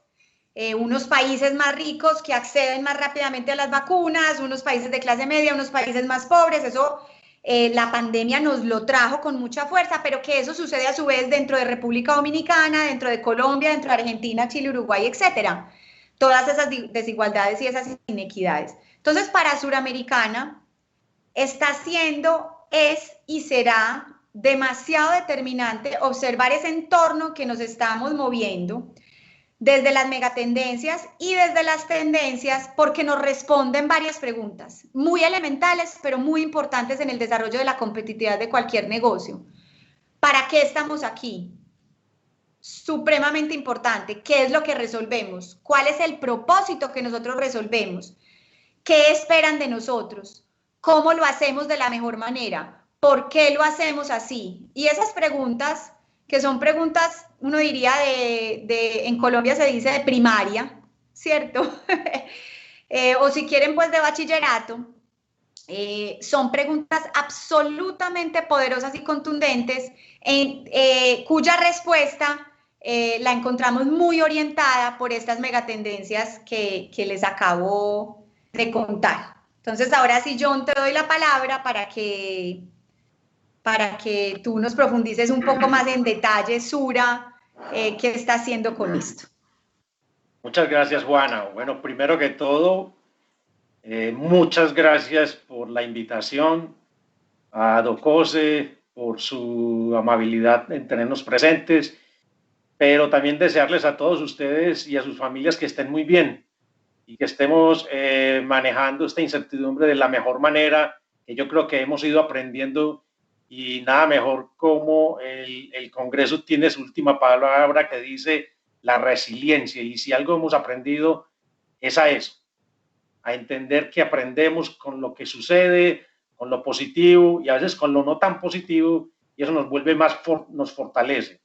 unos países más ricos que acceden más rápidamente a las vacunas, unos países de clase media, unos países más pobres. Eso la pandemia nos lo trajo con mucha fuerza, pero que eso sucede a su vez dentro de República Dominicana, dentro de Colombia, dentro de Argentina, Chile, Uruguay, etcétera. Todas esas desigualdades y esas inequidades. Entonces, para Suramericana está siendo, es y será demasiado determinante observar ese entorno que nos estamos moviendo desde las megatendencias y desde las tendencias, porque nos responden varias preguntas muy elementales, pero muy importantes en el desarrollo de la competitividad de cualquier negocio. ¿Para qué estamos aquí? Supremamente importante. ¿Qué es lo que resolvemos? ¿Cuál es el propósito que nosotros resolvemos? ¿Qué esperan de nosotros? ¿Cómo lo hacemos de la mejor manera? ¿Por qué lo hacemos así? Y esas preguntas, que son preguntas, uno diría, en Colombia se dice de primaria, ¿cierto? O si quieren, pues de bachillerato, son preguntas absolutamente poderosas y contundentes, cuya respuesta la encontramos muy orientada por estas megatendencias que les acabo de contar. Entonces, ahora sí, John, te doy la palabra para que tú nos profundices un poco más en detalle, Sura, qué está haciendo con esto. Muchas gracias, Juana. Bueno, primero que todo, muchas gracias por la invitación, a Docose por su amabilidad en tenernos presentes, pero también desearles a todos ustedes y a sus familias que estén muy bien y que estemos manejando esta incertidumbre de la mejor manera, que yo creo que hemos ido aprendiendo, y nada mejor como el Congreso tiene su última palabra que dice la resiliencia, y si algo hemos aprendido es a eso, a entender que aprendemos con lo que sucede, con lo positivo y a veces con lo no tan positivo, y eso nos vuelve más, nos fortalece.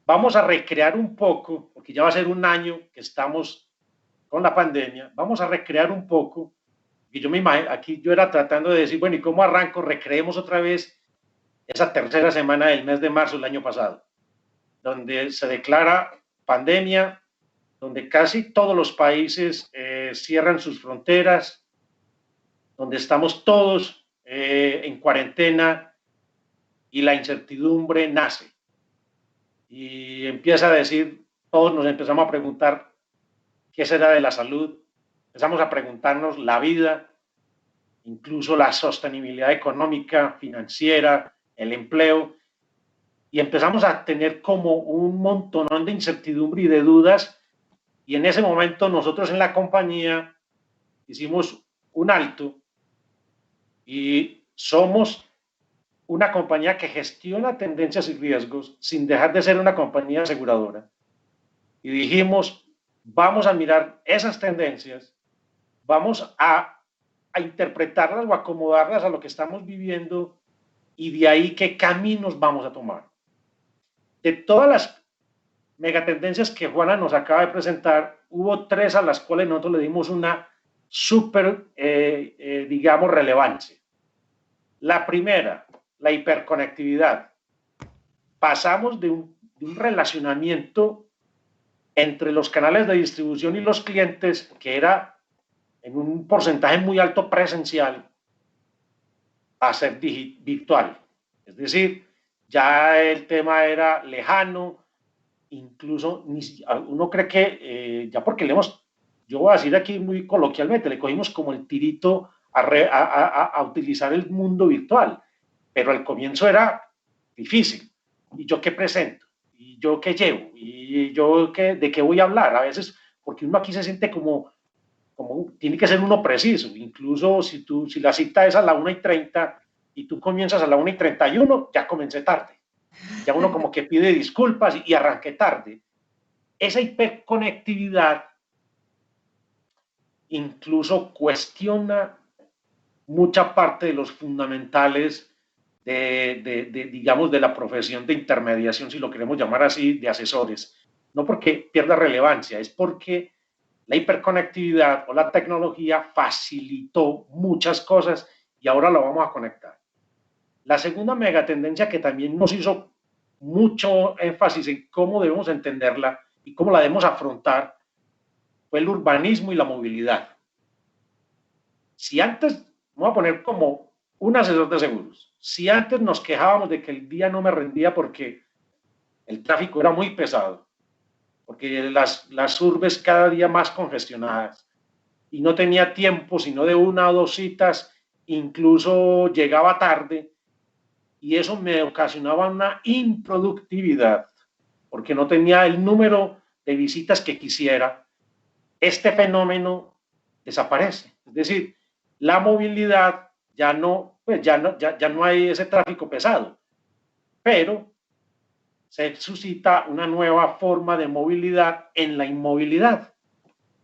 Vamos a recrear un poco, porque ya va a ser un año que estamos con la pandemia, vamos a recrear un poco, y yo me imagino, aquí yo era tratando de decir, bueno, ¿y cómo arranco? Recreemos otra vez esa tercera semana del mes de marzo del año pasado, donde se declara pandemia, donde casi todos los países cierran sus fronteras, donde estamos todos en cuarentena y la incertidumbre nace. Y empieza a decir, todos nos empezamos a preguntar qué será de la salud, empezamos a preguntarnos la vida, incluso la sostenibilidad económica, financiera, el empleo, y empezamos a tener como un montonón de incertidumbre y de dudas, y en ese momento nosotros en la compañía hicimos un alto y somos una compañía que gestiona tendencias y riesgos sin dejar de ser una compañía aseguradora. Y dijimos, vamos a mirar esas tendencias, vamos a interpretarlas o acomodarlas a lo que estamos viviendo, y de ahí qué caminos vamos a tomar. De todas las megatendencias que Juana nos acaba de presentar, hubo 3 a las cuales nosotros le dimos una súper, digamos, relevancia. La primera, la hiperconectividad. Pasamos de un relacionamiento entre los canales de distribución y los clientes, que era en un porcentaje muy alto presencial, a ser virtual. Es decir, ya el tema era lejano, incluso uno cree que ya porque yo voy a decir aquí muy coloquialmente, le cogimos como el tirito a utilizar el mundo virtual, pero al comienzo era difícil. ¿Y yo qué presento? ¿Y yo qué llevo? ¿Y yo de qué voy a hablar? A veces, porque uno aquí se siente como tiene que ser uno preciso, incluso si la cita es a la 1:30 y tú comienzas a la 1:31, ya comencé tarde. Ya uno como que pide disculpas y arranqué tarde. Esa hiperconectividad incluso cuestiona mucha parte de los fundamentales digamos, de la profesión de intermediación, si lo queremos llamar así, de asesores. No porque pierda relevancia, es porque la hiperconectividad o la tecnología facilitó muchas cosas y ahora lo vamos a conectar. La segunda megatendencia que también nos hizo mucho énfasis en cómo debemos entenderla y cómo la debemos afrontar fue el urbanismo y la movilidad. Si antes, vamos a poner como un asesor de seguros, si antes nos quejábamos de que el día no me rendía porque el tráfico era muy pesado, porque las urbes cada día más congestionadas y no tenía tiempo sino de una o dos citas, incluso llegaba tarde y eso me ocasionaba una improductividad porque no tenía el número de visitas que quisiera. Este fenómeno desaparece, es decir, la movilidad ya no, pues ya no hay ese tráfico pesado, pero se suscita una nueva forma de movilidad en la inmovilidad.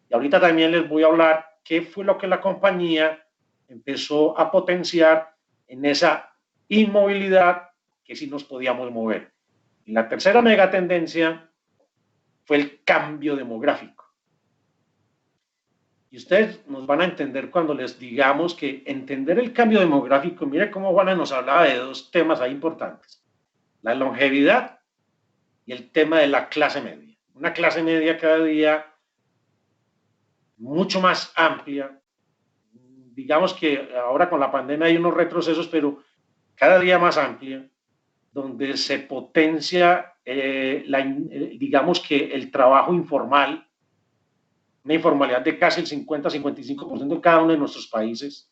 Y ahorita también les voy a hablar qué fue lo que la compañía empezó a potenciar en esa inmovilidad que sí nos podíamos mover. Y la tercera megatendencia fue el cambio demográfico. Y ustedes nos van a entender cuando les digamos que entender el cambio demográfico, mire cómo Juana nos hablaba de dos temas ahí importantes, la longevidad y el tema de la clase media. Una clase media cada día mucho más amplia. Digamos que ahora con la pandemia hay unos retrocesos, pero cada día más amplia, donde se potencia, digamos que el trabajo informal, una informalidad de casi el 50-55% en cada uno de nuestros países.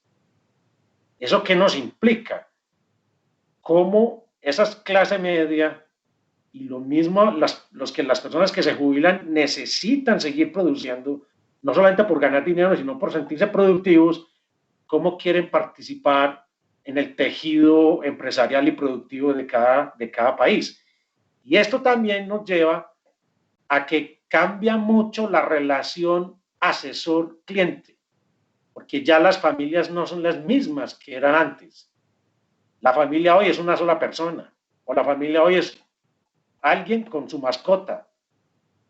¿Eso qué nos implica? Cómo esas clases media y lo mismo las personas que se jubilan necesitan seguir produciendo, no solamente por ganar dinero, sino por sentirse productivos, cómo quieren participar en el tejido empresarial y productivo de cada país. Y esto también nos lleva a que cambia mucho la relación asesor-cliente, porque ya las familias no son las mismas que eran antes. La familia hoy es una sola persona, o la familia hoy es alguien con su mascota,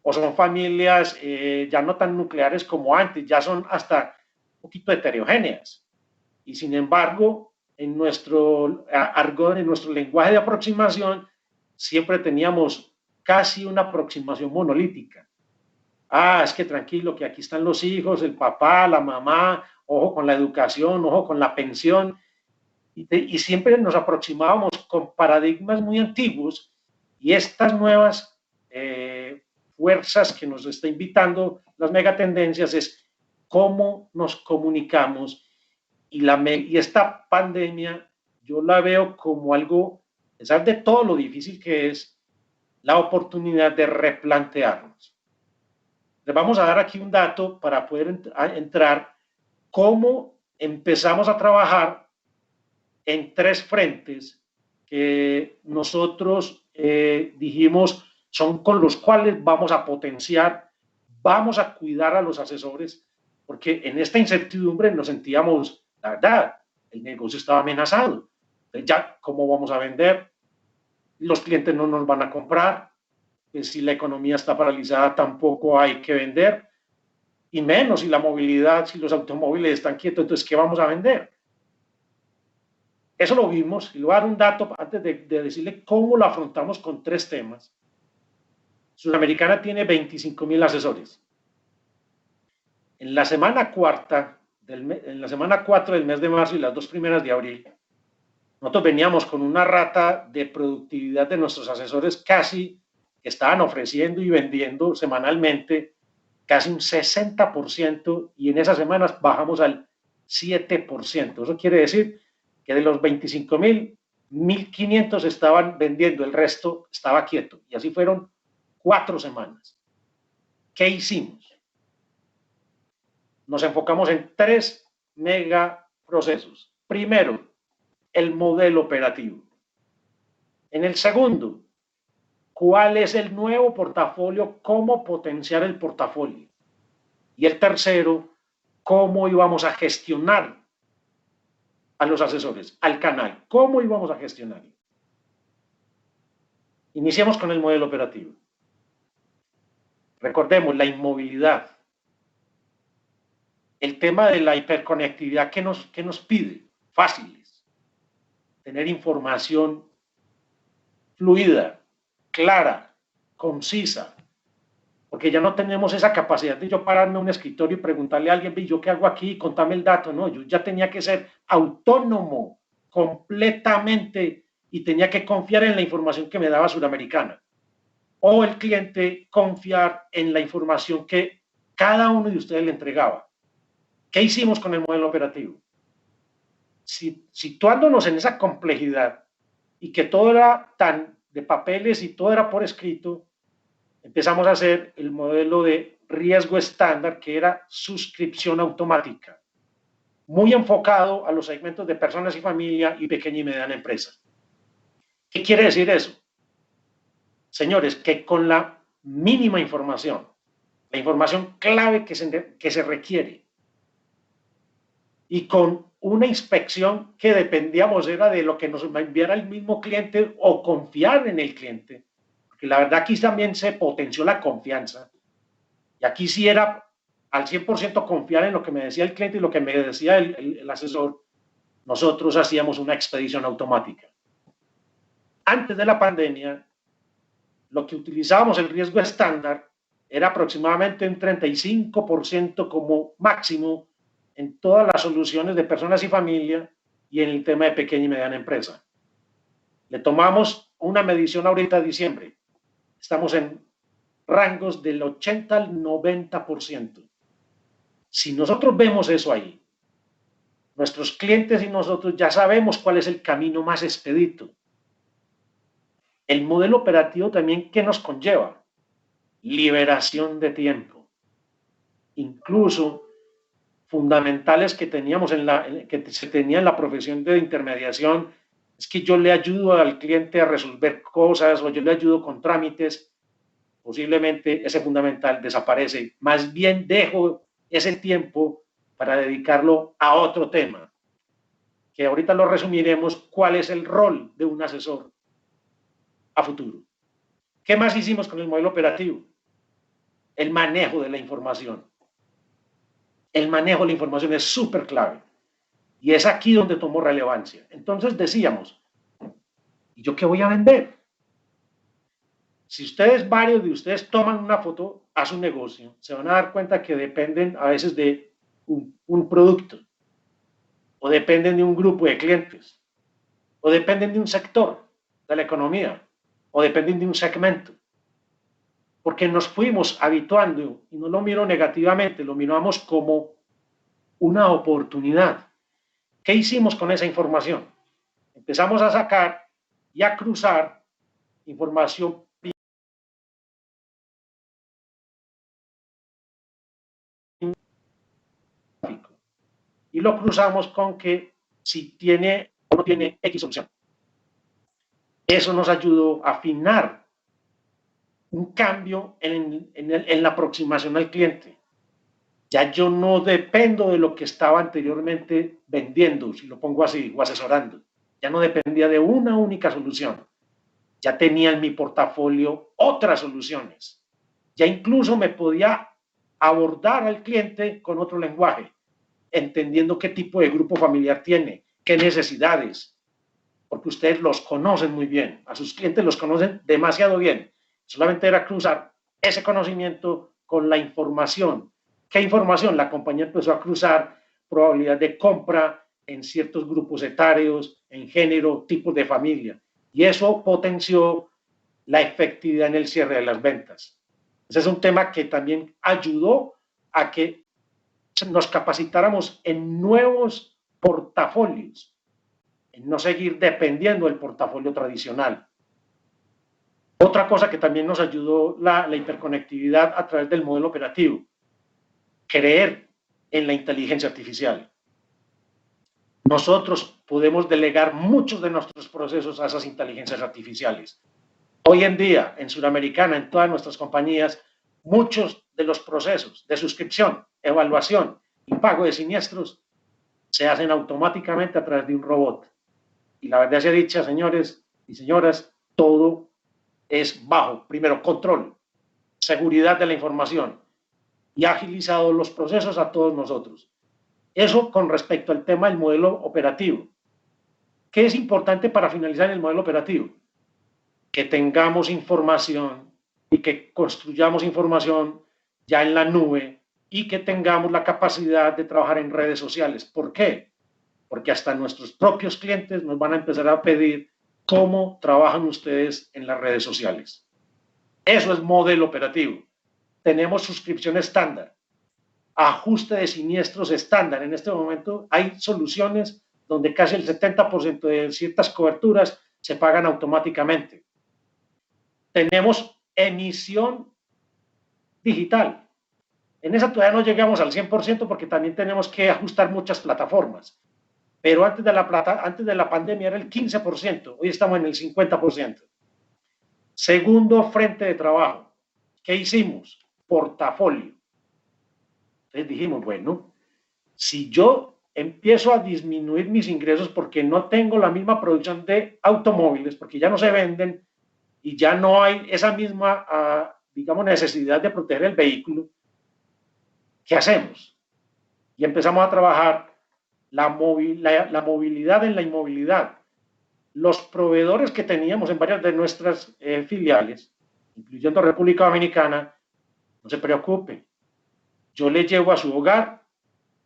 o son familias ya no tan nucleares como antes, ya son hasta un poquito heterogéneas. Y sin embargo, en nuestro argot, en nuestro lenguaje de aproximación, siempre teníamos casi una aproximación monolítica. Ah, es que tranquilo, que aquí están los hijos, el papá, la mamá, ojo con la educación, ojo con la pensión. Y siempre nos aproximábamos con paradigmas muy antiguos y estas nuevas fuerzas que nos está invitando las megatendencias es cómo nos comunicamos y esta pandemia yo la veo como algo, a pesar de todo lo difícil que es, la oportunidad de replantearnos. Les vamos a dar aquí un dato para poder entrar cómo empezamos a trabajar en tres frentes que nosotros dijimos son con los cuales vamos a potenciar, vamos a cuidar a los asesores, porque en esta incertidumbre nos sentíamos, la verdad, el negocio estaba amenazado. Ya, ¿cómo vamos a vender? Los clientes no nos van a comprar. Pues si la economía está paralizada, tampoco hay que vender. Y menos si la movilidad, si los automóviles están quietos, entonces, ¿qué vamos a vender? Eso lo vimos, y le voy a dar un dato antes de decirle cómo lo afrontamos con tres temas. Sudamericana tiene 25,000 asesores. En la semana 4 del mes de marzo y las 2 primeras de abril, nosotros veníamos con una rata de productividad de nuestros asesores casi que estaban ofreciendo y vendiendo semanalmente casi un 60% y en esas semanas bajamos al 7%. Eso quiere decir que de los 25,000, 1,500 estaban vendiendo, el resto estaba quieto. Y así fueron 4 semanas. ¿Qué hicimos? Nos enfocamos en 3 megaprocesos. Primero, el modelo operativo. En el segundo, ¿cuál es el nuevo portafolio? ¿Cómo potenciar el portafolio? Y el tercero, ¿cómo íbamos a gestionar a los asesores, al canal? ¿Cómo íbamos a gestionar? Iniciamos con el modelo operativo. Recordemos la inmovilidad. El tema de la hiperconectividad que nos pide, fáciles. Tener información fluida, clara, concisa. porque ya no tenemos esa capacidad de yo pararme a un escritorio y preguntarle a alguien, ¿yo qué hago aquí? Contame el dato. No, yo ya tenía que ser autónomo completamente y tenía que confiar en la información que me daba Suramericana. O el cliente confiar en la información que cada uno de ustedes le entregaba. ¿Qué hicimos con el modelo operativo? Situándonos en esa complejidad y que todo era tan de papeles y todo era por escrito, empezamos a hacer el modelo de riesgo estándar, que era suscripción automática, muy enfocado a los segmentos de personas y familia y pequeña y mediana empresa. ¿Qué quiere decir eso? Señores, que con la mínima información, la información clave que se requiere, y con una inspección que dependíamos era de lo que nos enviara el mismo cliente o confiar en el cliente, porque la verdad aquí también se potenció la confianza, y aquí sí era al 100% confiar en lo que me decía el cliente y lo que me decía el asesor. Nosotros hacíamos una expedición automática. Antes de la pandemia, lo que utilizábamos el riesgo estándar era aproximadamente un 35% como máximo en todas las soluciones de personas y familia y en el tema de pequeña y mediana empresa. Le tomamos una medición ahorita de diciembre. Estamos en rangos del 80 al 90%. Si nosotros vemos eso ahí, nuestros clientes y nosotros ya sabemos cuál es el camino más expedito. El modelo operativo también, ¿qué nos conlleva? Liberación de tiempo. Incluso fundamentales que teníamos que se tenía en la profesión de intermediación, es que yo le ayudo al cliente a resolver cosas o yo le ayudo con trámites, posiblemente ese fundamental desaparece. Más bien dejo ese tiempo para dedicarlo a otro tema, que ahorita lo resumiremos, cuál es el rol de un asesor a futuro. ¿Qué más hicimos con el modelo operativo? El manejo de la información. El manejo de la información es súper clave y es aquí donde tomó relevancia. Entonces decíamos, ¿y yo qué voy a vender? Si ustedes, varios de ustedes, toman una foto a su negocio, se van a dar cuenta que dependen a veces de un producto, o dependen de un grupo de clientes, o dependen de un sector de la economía, o dependen de un segmento. Porque nos fuimos habituando, y no lo miro negativamente, lo miramos como una oportunidad. ¿Qué hicimos con esa información? Empezamos a sacar y a cruzar información y lo cruzamos con que si tiene o no tiene X solución. Eso nos ayudó a afinar un cambio en la aproximación al cliente. Ya yo no dependo de lo que estaba anteriormente vendiendo, si lo pongo así, o asesorando. Ya no dependía de una única solución. Ya tenía en mi portafolio otras soluciones. Ya incluso me podía abordar al cliente con otro lenguaje, entendiendo qué tipo de grupo familiar tiene, qué necesidades, porque ustedes los conocen muy bien, a sus clientes los conocen demasiado bien. Solamente era cruzar ese conocimiento con la información. ¿Qué información? La compañía empezó a cruzar probabilidad de compra en ciertos grupos etarios, en género, tipos de familia. Y eso potenció la efectividad en el cierre de las ventas. Ese es un tema que también ayudó a que nos capacitáramos en nuevos portafolios, en no seguir dependiendo del portafolio tradicional. Otra cosa que también nos ayudó la hiperconectividad a través del modelo operativo, creer en la inteligencia artificial. Nosotros podemos delegar muchos de nuestros procesos a esas inteligencias artificiales. Hoy en día, en Suramericana, en todas nuestras compañías, muchos de los procesos de suscripción, evaluación y pago de siniestros se hacen automáticamente a través de un robot. Y la verdad sea dicha, señores y señoras, todo es bajo, primero, control, seguridad de la información y agilizado los procesos a todos nosotros. Eso con respecto al tema del modelo operativo. ¿Qué es importante para finalizar el modelo operativo? Que tengamos información y que construyamos información ya en la nube y que tengamos la capacidad de trabajar en redes sociales. ¿Por qué? Porque hasta nuestros propios clientes nos van a empezar a pedir cómo trabajan ustedes en las redes sociales. Eso es modelo operativo. Tenemos suscripción estándar, ajuste de siniestros estándar. En este momento hay soluciones donde casi el 70% de ciertas coberturas se pagan automáticamente. Tenemos emisión digital. En esa todavía no llegamos al 100% porque también tenemos que ajustar muchas plataformas. Pero antes de la pandemia era el 15%, hoy estamos en el 50%. Segundo frente de trabajo. ¿Qué hicimos? Portafolio. Entonces dijimos, bueno, si yo empiezo a disminuir mis ingresos porque no tengo la misma producción de automóviles, porque ya no se venden y ya no hay esa misma, digamos, necesidad de proteger el vehículo, ¿qué hacemos? Y empezamos a trabajar la movilidad en la inmovilidad. Los proveedores que teníamos en varias de nuestras filiales, incluyendo República Dominicana, no se preocupe, yo le llevo a su hogar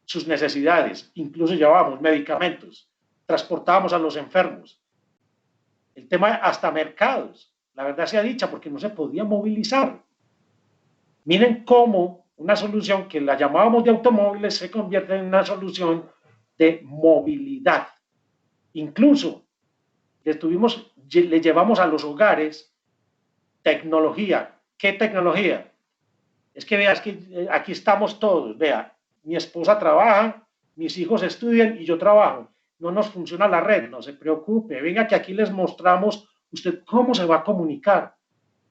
sus necesidades, incluso llevábamos medicamentos, transportábamos a los enfermos. El tema hasta mercados, la verdad sea dicha, porque no se podía movilizar. Miren cómo una solución que la llamábamos de automóviles se convierte en una solución de movilidad. Incluso le llevamos a los hogares tecnología. ¿Qué tecnología? Es que veas que aquí estamos todos, vea, mi esposa trabaja, mis hijos estudian y yo trabajo. No nos funciona la red, no se preocupe, venga que aquí les mostramos usted cómo se va a comunicar,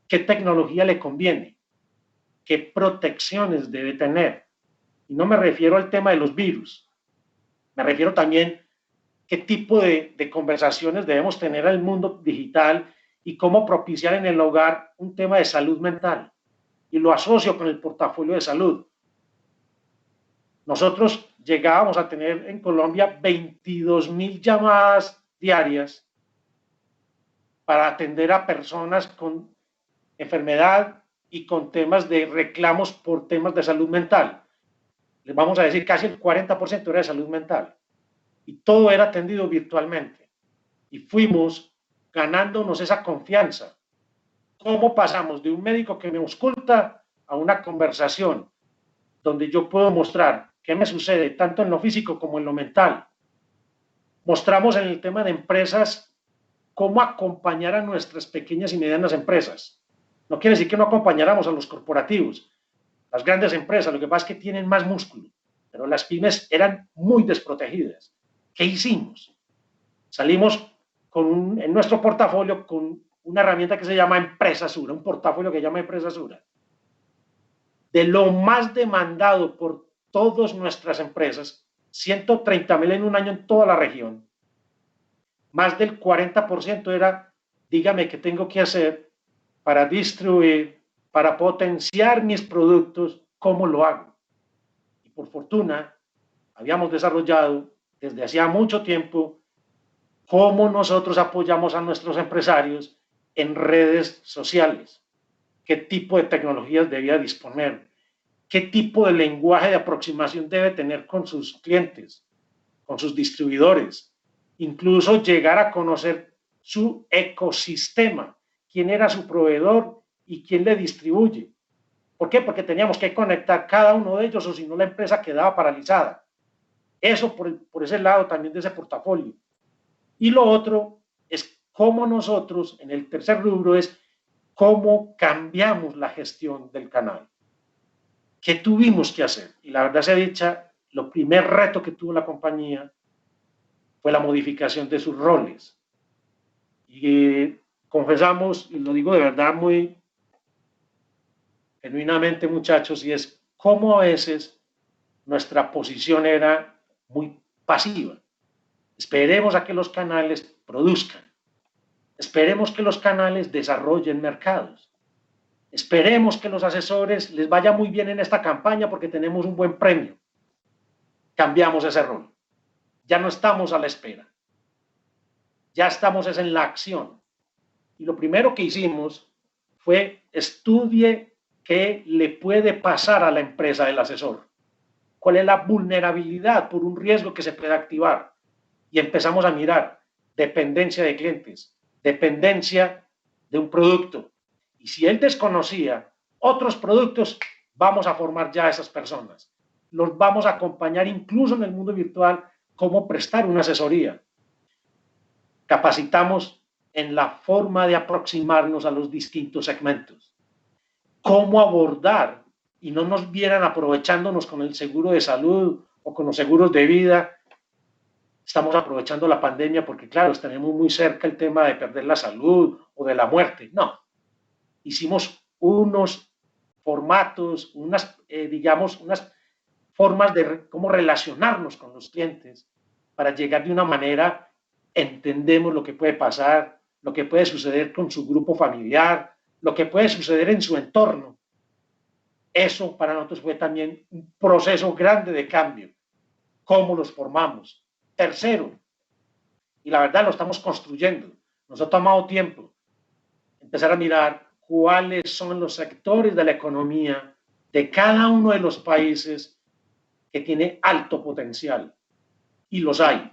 qué tecnología le conviene, qué protecciones debe tener. Y no me refiero al tema de los virus, me refiero también qué tipo de conversaciones debemos tener en el mundo digital y cómo propiciar en el hogar un tema de salud mental. Y lo asocio con el portafolio de salud. Nosotros llegábamos a tener en Colombia 22.000 llamadas diarias para atender a personas con enfermedad y con temas de reclamos por temas de salud mental. Les vamos a decir casi el 40% era de salud mental. Y todo era atendido virtualmente. Y fuimos ganándonos esa confianza. ¿Cómo pasamos de un médico que me ausculta a una conversación donde yo puedo mostrar qué me sucede tanto en lo físico como en lo mental? Mostramos en el tema de empresas cómo acompañar a nuestras pequeñas y medianas empresas. No quiere decir que no acompañáramos a los corporativos. Las grandes empresas, lo que pasa es que tienen más músculo, pero las pymes eran muy desprotegidas. ¿Qué hicimos? Salimos en nuestro portafolio con una herramienta que se llama Empresa Sura, un portafolio que se llama Empresa Sura. De lo más demandado por todas nuestras empresas, 130.000 en un año en toda la región, más del 40% era, dígame qué tengo que hacer para distribuir, para potenciar mis productos, ¿cómo lo hago? Y por fortuna, habíamos desarrollado desde hacía mucho tiempo cómo nosotros apoyamos a nuestros empresarios en redes sociales, qué tipo de tecnologías debía disponer, qué tipo de lenguaje de aproximación debe tener con sus clientes, con sus distribuidores, incluso llegar a conocer su ecosistema, quién era su proveedor y quién le distribuye. ¿Por qué? Porque teníamos que conectar cada uno de ellos o si no la empresa quedaba paralizada. Eso por ese lado también de ese portafolio. Y lo otro es cómo nosotros, en el tercer rubro, es cómo cambiamos la gestión del canal. ¿Qué tuvimos que hacer? Y la verdad sea dicha, lo primer reto que tuvo la compañía fue la modificación de sus roles. Y confesamos, y lo digo de verdad muy genuinamente, muchachos, y es cómo a veces nuestra posición era muy pasiva. Esperemos a que los canales produzcan. Esperemos que los canales desarrollen mercados. Esperemos que los asesores les vaya muy bien en esta campaña porque tenemos un buen premio. Cambiamos ese rol. Ya no estamos a la espera. Ya estamos en la acción. Y lo primero que hicimos fue estudie qué le puede pasar a la empresa del asesor, cuál es la vulnerabilidad por un riesgo que se puede activar. Y empezamos a mirar dependencia de clientes, dependencia de un producto. Y si él desconocía otros productos, vamos a formar ya a esas personas. Los vamos a acompañar incluso en el mundo virtual, cómo prestar una asesoría. Capacitamos en la forma de aproximarnos a los distintos segmentos. Cómo abordar y no nos vieran aprovechándonos con el seguro de salud o con los seguros de vida. Estamos aprovechando la pandemia porque, claro, tenemos muy cerca el tema de perder la salud o de la muerte. No. Hicimos unos formatos, digamos, unas formas de cómo relacionarnos con los clientes para llegar de una manera, entendemos lo que puede pasar, lo que puede suceder con su grupo familiar, lo que puede suceder en su entorno. Eso para nosotros fue también un proceso grande de cambio. ¿Cómo los formamos? Tercero, y la verdad lo estamos construyendo, nos ha tomado tiempo empezar a mirar cuáles son los sectores de la economía de cada uno de los países que tiene alto potencial, y los hay.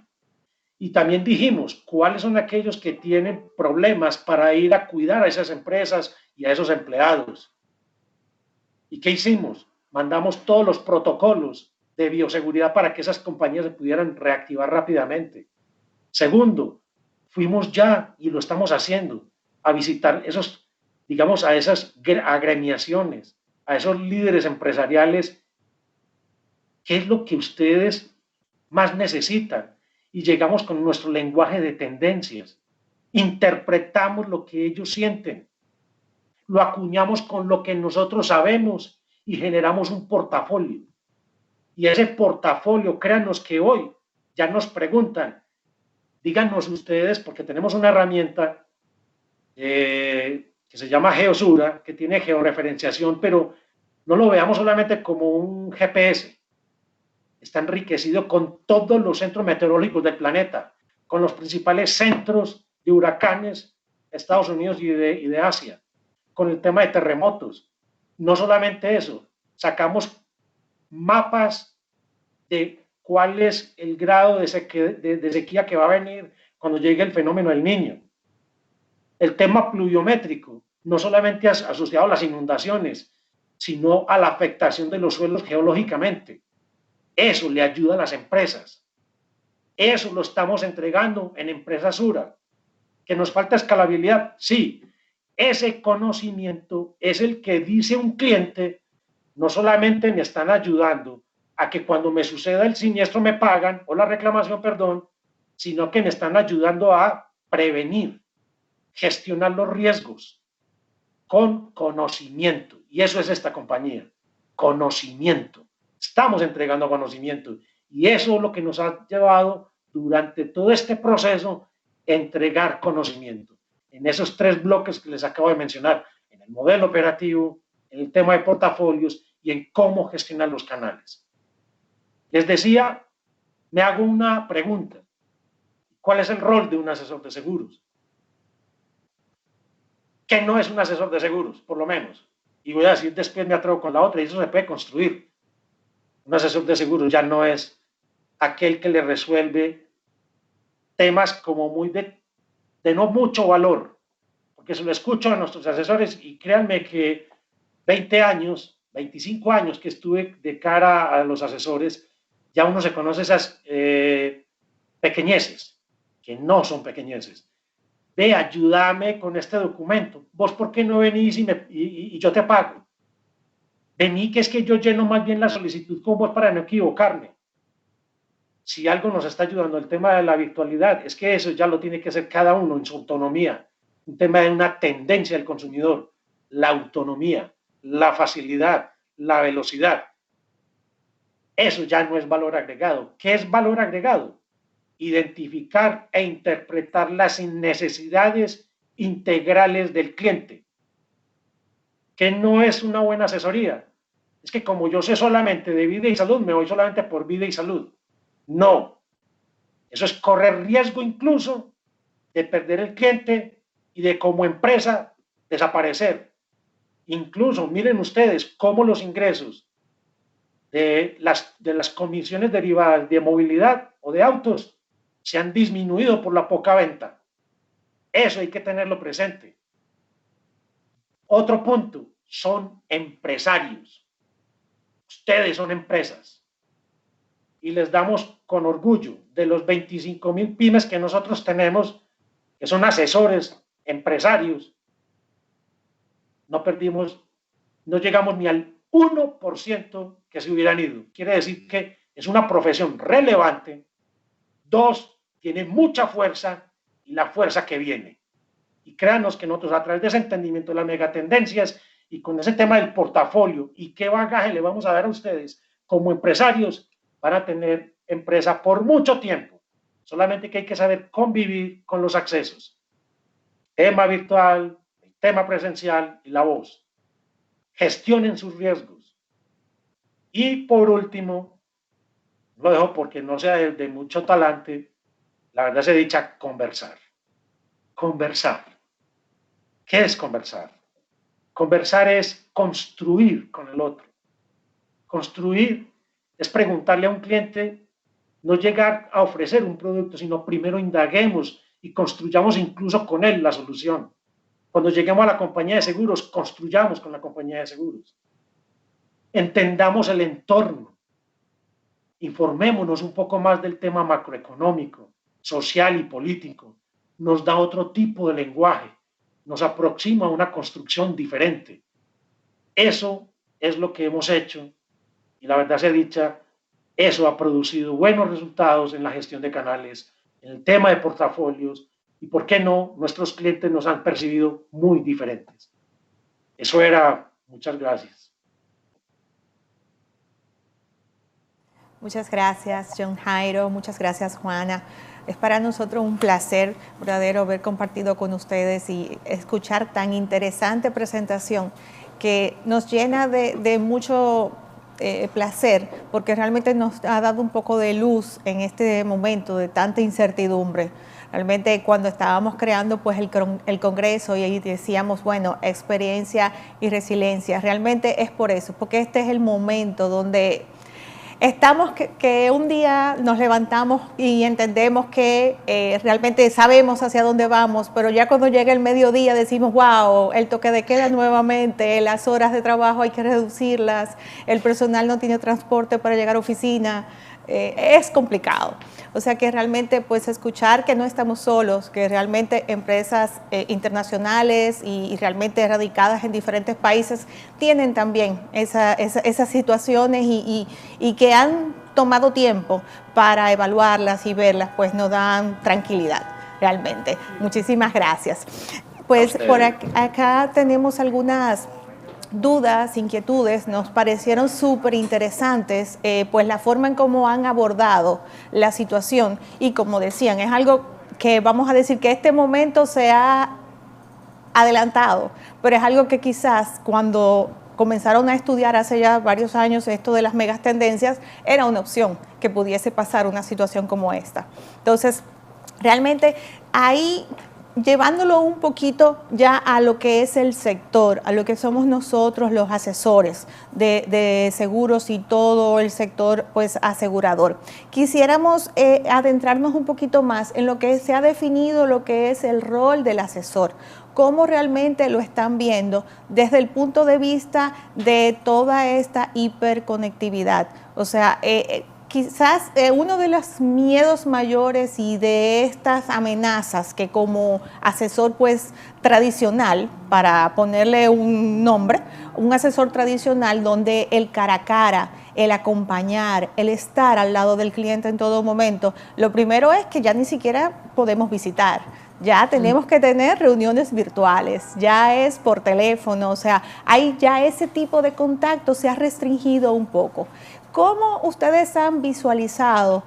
Y también dijimos cuáles son aquellos que tienen problemas para ir a cuidar a esas empresas y a esos empleados. ¿Y qué hicimos? Mandamos todos los protocolos de bioseguridad para que esas compañías se pudieran reactivar rápidamente. Segundo, fuimos ya, y lo estamos haciendo, a visitar esos, digamos, a esas agremiaciones, a esos líderes empresariales. ¿Qué es lo que ustedes más necesitan? Y llegamos con nuestro lenguaje de tendencias. Interpretamos lo que ellos sienten. Lo acuñamos con lo que nosotros sabemos y generamos un portafolio. Y ese portafolio, créanos que hoy ya nos preguntan, díganos ustedes, porque tenemos una herramienta que se llama Geosura, que tiene georreferenciación, pero no lo veamos solamente como un GPS. Está enriquecido con todos los centros meteorológicos del planeta, con los principales centros de huracanes de Estados Unidos y de Asia, con el tema de terremotos. No solamente eso, sacamos mapas de cuál es el grado de sequía que va a venir cuando llegue el fenómeno del Niño. El tema pluviométrico, no solamente asociado a las inundaciones, sino a la afectación de los suelos geológicamente. Eso le ayuda a las empresas. Eso lo estamos entregando en Empresa Sura. ¿Que nos falta escalabilidad? Sí. Ese conocimiento es el que dice un cliente, no solamente me están ayudando a que cuando me suceda el siniestro me pagan, o la reclamación, perdón, sino que me están ayudando a prevenir, gestionar los riesgos con conocimiento. Y eso es esta compañía, conocimiento. Estamos entregando conocimiento y eso es lo que nos ha llevado durante todo este proceso a entregar conocimiento. En esos 3 bloques que les acabo de mencionar, en el modelo operativo, en el tema de portafolios y en cómo gestionar los canales. Les decía, me hago una pregunta. ¿Cuál es el rol de un asesor de seguros? ¿Qué no es un asesor de seguros, por lo menos? Y voy a decir después, me atrevo con la otra, y eso se puede construir. Un asesor de seguros ya no es aquel que le resuelve temas como muy de no mucho valor, porque se lo escucho a nuestros asesores y créanme que 20 años, 25 años que estuve de cara a los asesores, ya uno se conoce esas pequeñeces, que no son pequeñeces. Ve, ayúdame con este documento. ¿Vos por qué no venís y yo te pago? Vení, que es que yo lleno más bien la solicitud con vos para no equivocarme. Si algo nos está ayudando el tema de la virtualidad, es que eso ya lo tiene que hacer cada uno en su autonomía. Un tema de una tendencia del consumidor, la autonomía, la facilidad, la velocidad. Eso ya no es valor agregado. ¿Qué es valor agregado? Identificar e interpretar las necesidades integrales del cliente. ¿Qué no es una buena asesoría? Es que como yo sé solamente de vida y salud, me voy solamente por vida y salud. No. Eso es correr riesgo incluso de perder el cliente y de como empresa desaparecer. Incluso miren ustedes cómo los ingresos de las comisiones derivadas de movilidad o de autos se han disminuido por la poca venta. Eso hay que tenerlo presente. Otro punto, son empresarios. Ustedes son empresas. Y les damos con orgullo de los 25.000 pymes que nosotros tenemos, que son asesores, empresarios. No llegamos ni al 1% que se hubieran ido. Quiere decir que es una profesión relevante. 2, tiene mucha fuerza y la fuerza que viene. Y créanos que nosotros a través de ese entendimiento de las megatendencias y con ese tema del portafolio y qué bagaje le vamos a dar a ustedes como empresarios, van a tener empresa por mucho tiempo. Solamente que hay que saber convivir con los accesos. Tema virtual, el tema presencial y la voz. Gestionen sus riesgos. Y por último, lo dejo porque no sea de mucho talante, la verdad se dicha conversar. Conversar. ¿Qué es conversar? Conversar es construir con el otro. Construir es preguntarle a un cliente, no llegar a ofrecer un producto, sino primero indaguemos y construyamos incluso con él la solución. Cuando lleguemos a la compañía de seguros, construyamos con la compañía de seguros. Entendamos el entorno. Informémonos un poco más del tema macroeconómico, social y político. Nos da otro tipo de lenguaje. Nos aproxima a una construcción diferente. Eso es lo que hemos hecho y la verdad sea dicha, eso ha producido buenos resultados en la gestión de canales, en el tema de portafolios y, ¿por qué no?, nuestros clientes nos han percibido muy diferentes. Eso era. Muchas gracias. Muchas gracias, John Jairo. Muchas gracias, Juana. Es para nosotros un placer verdadero haber compartido con ustedes y escuchar tan interesante presentación que nos llena de mucho placer, porque realmente nos ha dado un poco de luz en este momento de tanta incertidumbre. Realmente cuando estábamos creando pues el Congreso y ahí decíamos, bueno, experiencia y resiliencia, realmente es por eso, porque este es el momento donde estamos que un día nos levantamos y entendemos que realmente sabemos hacia dónde vamos, pero ya cuando llega el mediodía decimos, wow, el toque de queda nuevamente, las horas de trabajo hay que reducirlas, el personal no tiene transporte para llegar a oficina, es complicado. O sea que realmente pues escuchar que no estamos solos, que realmente empresas internacionales y realmente radicadas en diferentes países tienen también esas situaciones y que han tomado tiempo para evaluarlas y verlas, pues nos dan tranquilidad realmente. Muchísimas gracias. Pues por acá tenemos algunas dudas, inquietudes, nos parecieron súper interesantes, pues la forma en cómo han abordado la situación y como decían, es algo que vamos a decir que este momento se ha adelantado, pero es algo que quizás cuando comenzaron a estudiar hace ya varios años esto de las megas tendencias, era una opción que pudiese pasar una situación como esta. Entonces, realmente ahí llevándolo un poquito ya a lo que es el sector, a lo que somos nosotros los asesores de seguros y todo el sector pues asegurador. Quisiéramos adentrarnos un poquito más en lo que se ha definido lo que es el rol del asesor, cómo realmente lo están viendo desde el punto de vista de toda esta hiperconectividad. O sea, quizás uno de los miedos mayores y de estas amenazas que como asesor pues tradicional, para ponerle un nombre, un asesor tradicional donde el cara a cara, el acompañar, el estar al lado del cliente en todo momento, lo primero es que ya ni siquiera podemos visitar. Ya tenemos que tener reuniones virtuales, ya es por teléfono, o sea, hay ya ese tipo de contacto se ha restringido un poco. ¿Cómo ustedes han visualizado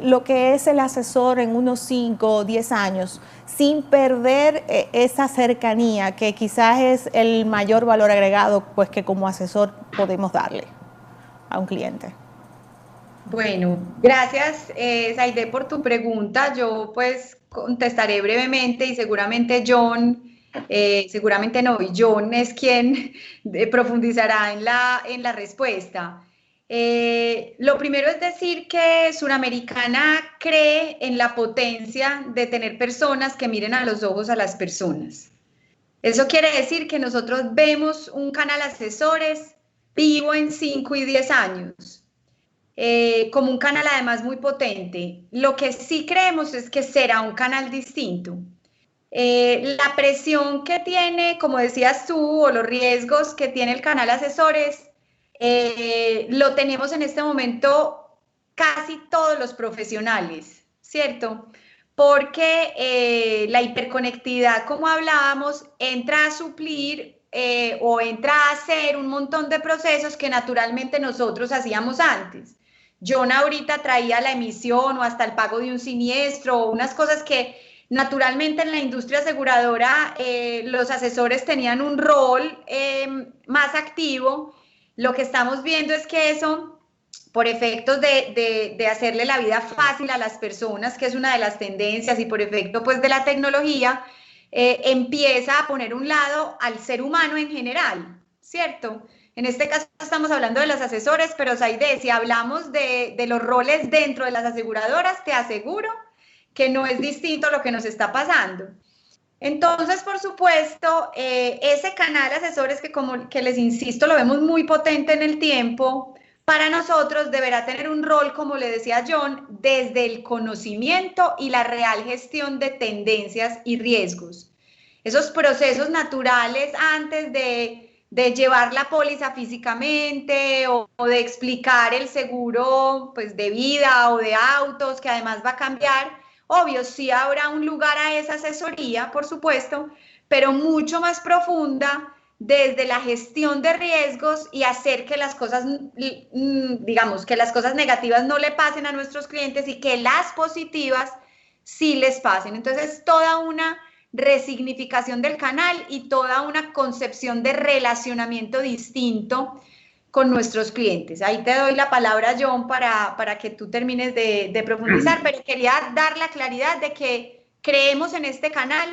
lo que es el asesor en unos 5 o 10 años sin perder esa cercanía que quizás es el mayor valor agregado pues, que como asesor podemos darle a un cliente? Bueno, gracias Zaide por tu pregunta. Yo pues contestaré brevemente y seguramente John Seguramente no, y John es quien profundizará en la respuesta. Lo primero es decir que Suramericana cree en la potencia de tener personas que miren a los ojos a las personas. Eso quiere decir que nosotros vemos un canal asesores vivo en 5 y 10 años, como un canal además muy potente. Lo que sí creemos es que será un canal distinto. La presión que tiene, como decías tú, o los riesgos que tiene el canal asesores, lo tenemos en este momento casi todos los profesionales, ¿cierto? Porque la hiperconectividad, como hablábamos, entra a suplir o entra a hacer un montón de procesos que naturalmente nosotros hacíamos antes. John ahorita traía la emisión o hasta el pago de un siniestro, o unas cosas que naturalmente en la industria aseguradora los asesores tenían un rol más activo. Lo que estamos viendo es que eso, por efectos de hacerle la vida fácil a las personas, que es una de las tendencias, y por efecto pues de la tecnología, empieza a poner un lado al ser humano en general, ¿cierto? En este caso estamos hablando de los asesores, pero Zaide, si hablamos de los roles dentro de las aseguradoras, te aseguro que no es distinto a lo que nos está pasando. Entonces, por supuesto, ese canal de asesores que les insisto, lo vemos muy potente en el tiempo, para nosotros deberá tener un rol, como le decía John, desde el conocimiento y la real gestión de tendencias y riesgos. Esos procesos naturales antes de llevar la póliza físicamente o de explicar el seguro pues, de vida o de autos, que además va a cambiar. Obvio, sí habrá un lugar a esa asesoría, por supuesto, pero mucho más profunda desde la gestión de riesgos y hacer que las cosas, digamos, que las cosas negativas no le pasen a nuestros clientes y que las positivas sí les pasen. Entonces, toda una resignificación del canal y toda una concepción de relacionamiento distinto con nuestros clientes. Ahí te doy la palabra, John, para que tú termines de profundizar, pero quería dar la claridad de que creemos en este canal,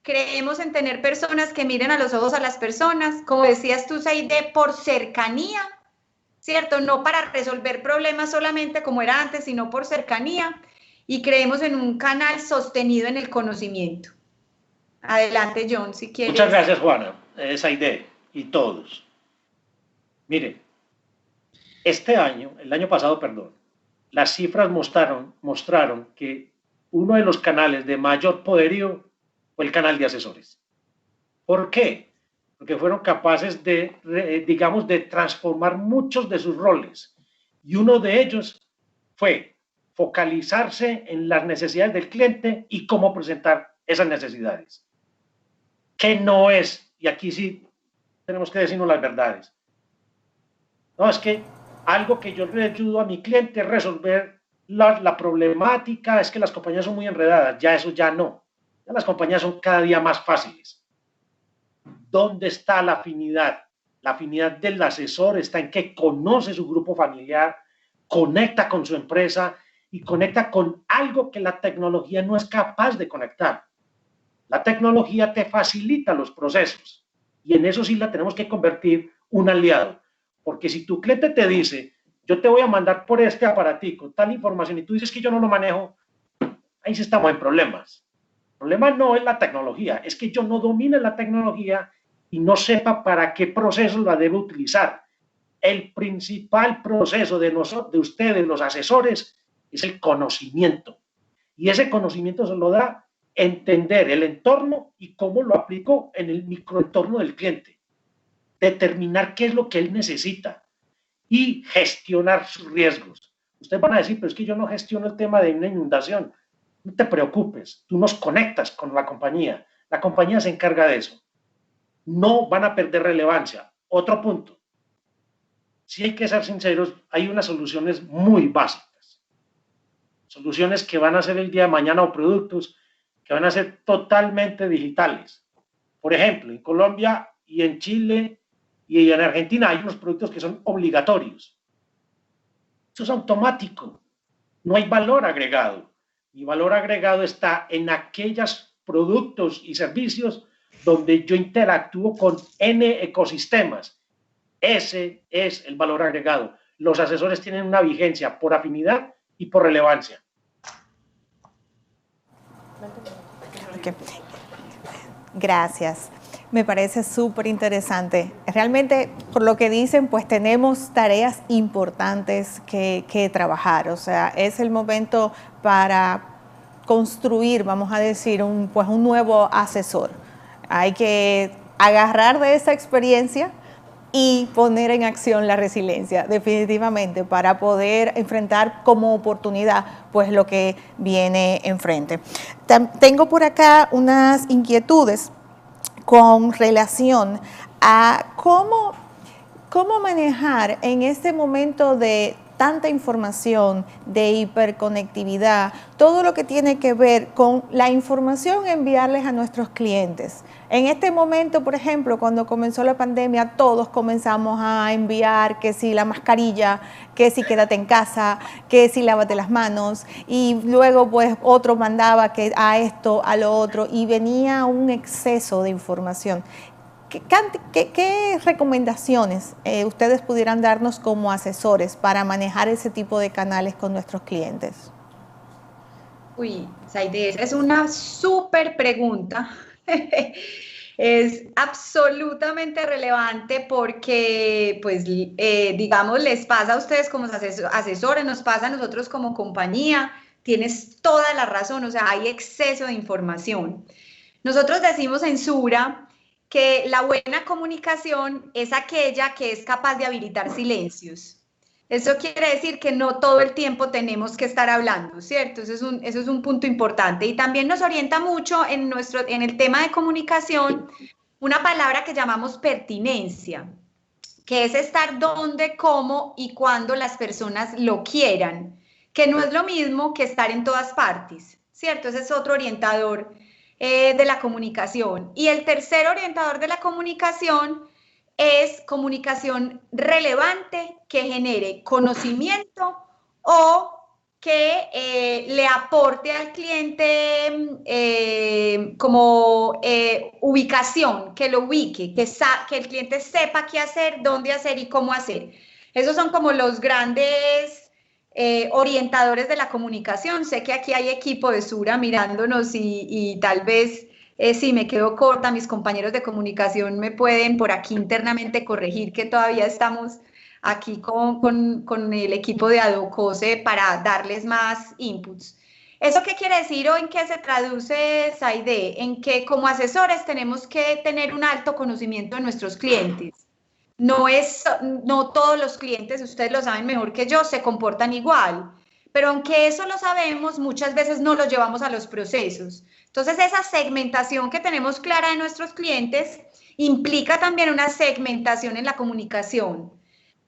creemos en tener personas que miren a los ojos a las personas, como decías tú, Zaide, por cercanía, ¿cierto? No para resolver problemas solamente como era antes, sino por cercanía, y creemos en un canal sostenido en el conocimiento. Adelante, John, si quieres. Muchas gracias, Juana, Zaide y todos. Miren, el año pasado, perdón, las cifras mostraron que uno de los canales de mayor poderío fue el canal de asesores. ¿Por qué? Porque fueron capaces de, digamos, de transformar muchos de sus roles. Y uno de ellos fue focalizarse en las necesidades del cliente y cómo presentar esas necesidades. ¿Qué no es? Y aquí sí tenemos que decirnos las verdades. No, es que algo que yo le ayudo a mi cliente es resolver la problemática, es que las compañías son muy enredadas, ya eso ya no. Ya las compañías son cada día más fáciles. ¿Dónde está la afinidad? La afinidad del asesor está en que conoce su grupo familiar, conecta con su empresa y conecta con algo que la tecnología no es capaz de conectar. La tecnología te facilita los procesos y en eso sí la tenemos que convertir un aliado. Porque si tu cliente te dice, yo te voy a mandar por este aparatico tal información y tú dices que yo no lo manejo, ahí sí estamos en problemas. El problema no es la tecnología, es que yo no domine la tecnología y no sepa para qué proceso la debo utilizar. El principal proceso de ustedes, los asesores, es el conocimiento. Y ese conocimiento se lo da entender el entorno y cómo lo aplico en el microentorno del cliente. Determinar qué es lo que él necesita y gestionar sus riesgos. Ustedes van a decir, pero es que yo no gestiono el tema de una inundación. No te preocupes, tú nos conectas con la compañía se encarga de eso. No van a perder relevancia. Otro punto, si hay que ser sinceros, hay unas soluciones muy básicas, soluciones que van a ser el día de mañana o productos que van a ser totalmente digitales. Por ejemplo, en Colombia y en Chile y en Argentina hay unos productos que son obligatorios. Eso es automático, no hay valor agregado. Mi valor agregado está en aquellos productos y servicios donde yo interactúo con N ecosistemas. Ese es el valor agregado. Los asesores tienen una vigencia por afinidad y por relevancia. Okay. Gracias. Me parece súper interesante. Realmente, por lo que dicen, pues tenemos tareas importantes que trabajar. O sea, es el momento para construir, vamos a decir, un nuevo asesor. Hay que agarrar de esa experiencia y poner en acción la resiliencia, definitivamente, para poder enfrentar como oportunidad pues lo que viene enfrente. Tengo por acá unas inquietudes con relación a cómo manejar en este momento de tanta información, de hiperconectividad, todo lo que tiene que ver con la información enviarles a nuestros clientes. En este momento, por ejemplo, cuando comenzó la pandemia, todos comenzamos a enviar que si la mascarilla, que si quédate en casa, que si lávate las manos, y luego pues otro mandaba que a esto, a lo otro, y venía un exceso de información. ¿Qué recomendaciones ustedes pudieran darnos como asesores para manejar ese tipo de canales con nuestros clientes? Uy, Zaide, esa es una súper pregunta. Es absolutamente relevante porque, pues, digamos, les pasa a ustedes como asesores, nos pasa a nosotros como compañía. Tienes toda la razón, o sea, hay exceso de información. Nosotros decimos en Sura que la buena comunicación es aquella que es capaz de habilitar silencios. Eso quiere decir que no todo el tiempo tenemos que estar hablando, ¿cierto? Eso es un punto importante. Y también nos orienta mucho en el tema de comunicación una palabra que llamamos pertinencia, que es estar donde, cómo y cuando las personas lo quieran, que no es lo mismo que estar en todas partes, ¿cierto? Ese es otro orientador de la comunicación. Y el tercer orientador de la comunicación es comunicación relevante que genere conocimiento o que le aporte al cliente ubicación, que lo ubique, que el cliente sepa qué hacer, dónde hacer y cómo hacer. Esos son como los grandes orientadores de la comunicación. Sé que aquí hay equipo de Sura mirándonos y tal vez si me quedo corta, mis compañeros de comunicación me pueden por aquí internamente corregir que todavía estamos aquí con el equipo de Adocose para darles más inputs. ¿Eso qué quiere decir o en qué se traduce, Zaide? En que como asesores tenemos que tener un alto conocimiento de nuestros clientes. No todos los clientes, ustedes lo saben mejor que yo, se comportan igual, pero aunque eso lo sabemos, muchas veces no lo llevamos a los procesos. Entonces, esa segmentación que tenemos clara de nuestros clientes implica también una segmentación en la comunicación.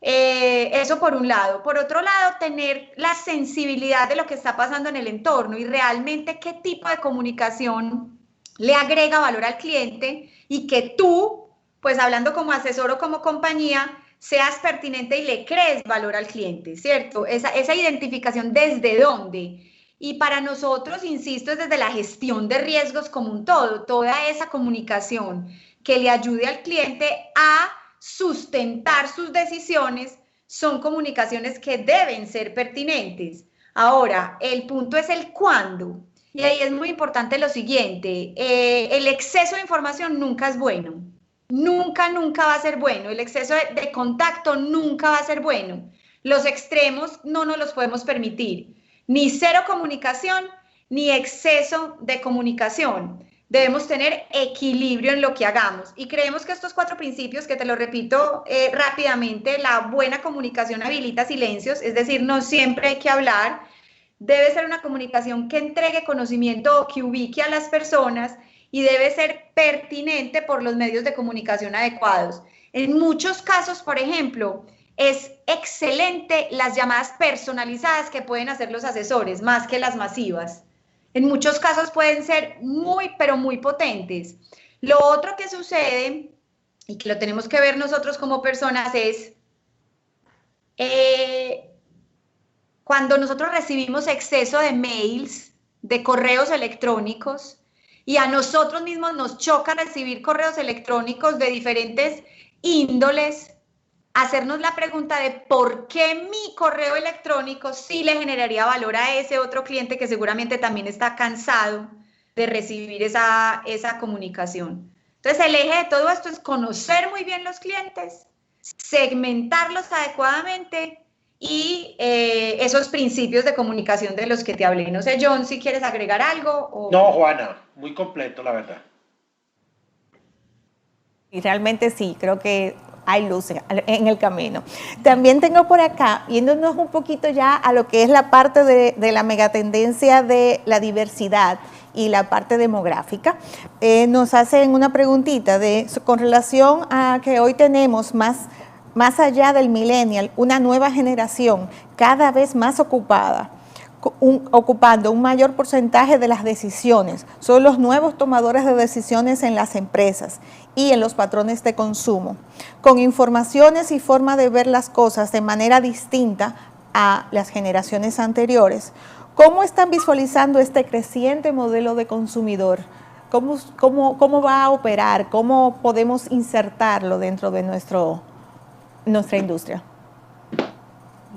Eso por un lado. Por otro lado, tener la sensibilidad de lo que está pasando en el entorno y realmente qué tipo de comunicación le agrega valor al cliente y que tú, pues hablando como asesor o como compañía, seas pertinente y le crees valor al cliente, ¿cierto? Esa identificación desde dónde. Y para nosotros, insisto, es desde la gestión de riesgos como un todo, toda esa comunicación que le ayude al cliente a sustentar sus decisiones son comunicaciones que deben ser pertinentes. Ahora, el punto es el cuándo. Y ahí es muy importante lo siguiente, el exceso de información nunca es bueno. Nunca va a ser bueno. El exceso de contacto nunca va a ser bueno. Los extremos no nos los podemos permitir. Ni cero comunicación, ni exceso de comunicación. Debemos tener equilibrio en lo que hagamos. Y creemos que estos 4 principios, que te lo repito rápidamente, la buena comunicación habilita silencios, es decir, no siempre hay que hablar. Debe ser una comunicación que entregue conocimiento o que ubique a las personas y debe ser pertinente por los medios de comunicación adecuados. En muchos casos, por ejemplo, es excelente las llamadas personalizadas que pueden hacer los asesores, más que las masivas. En muchos casos pueden ser muy, pero muy potentes. Lo otro que sucede, y que lo tenemos que ver nosotros como personas, es cuando nosotros recibimos exceso de mails, de correos electrónicos, y a nosotros mismos nos choca recibir correos electrónicos de diferentes índoles, hacernos la pregunta de por qué mi correo electrónico sí le generaría valor a ese otro cliente que seguramente también está cansado de recibir esa comunicación. Entonces, el eje de todo esto es conocer muy bien los clientes, segmentarlos adecuadamente y esos principios de comunicación de los que te hablé. No sé, John, si quieres agregar algo. O... No, Juana, muy completo, la verdad. Y realmente sí, creo que hay luz en el camino. También tengo por acá, yéndonos un poquito ya a lo que es la parte de la megatendencia de la diversidad y la parte demográfica, nos hacen una preguntita con relación a que hoy tenemos más allá del millennial, una nueva generación cada vez más ocupada, ocupando un mayor porcentaje de las decisiones. Son los nuevos tomadores de decisiones en las empresas y en los patrones de consumo, con informaciones y forma de ver las cosas de manera distinta a las generaciones anteriores. ¿Cómo están visualizando este creciente modelo de consumidor? ¿Cómo va a operar? ¿Cómo podemos insertarlo dentro de nuestra industria?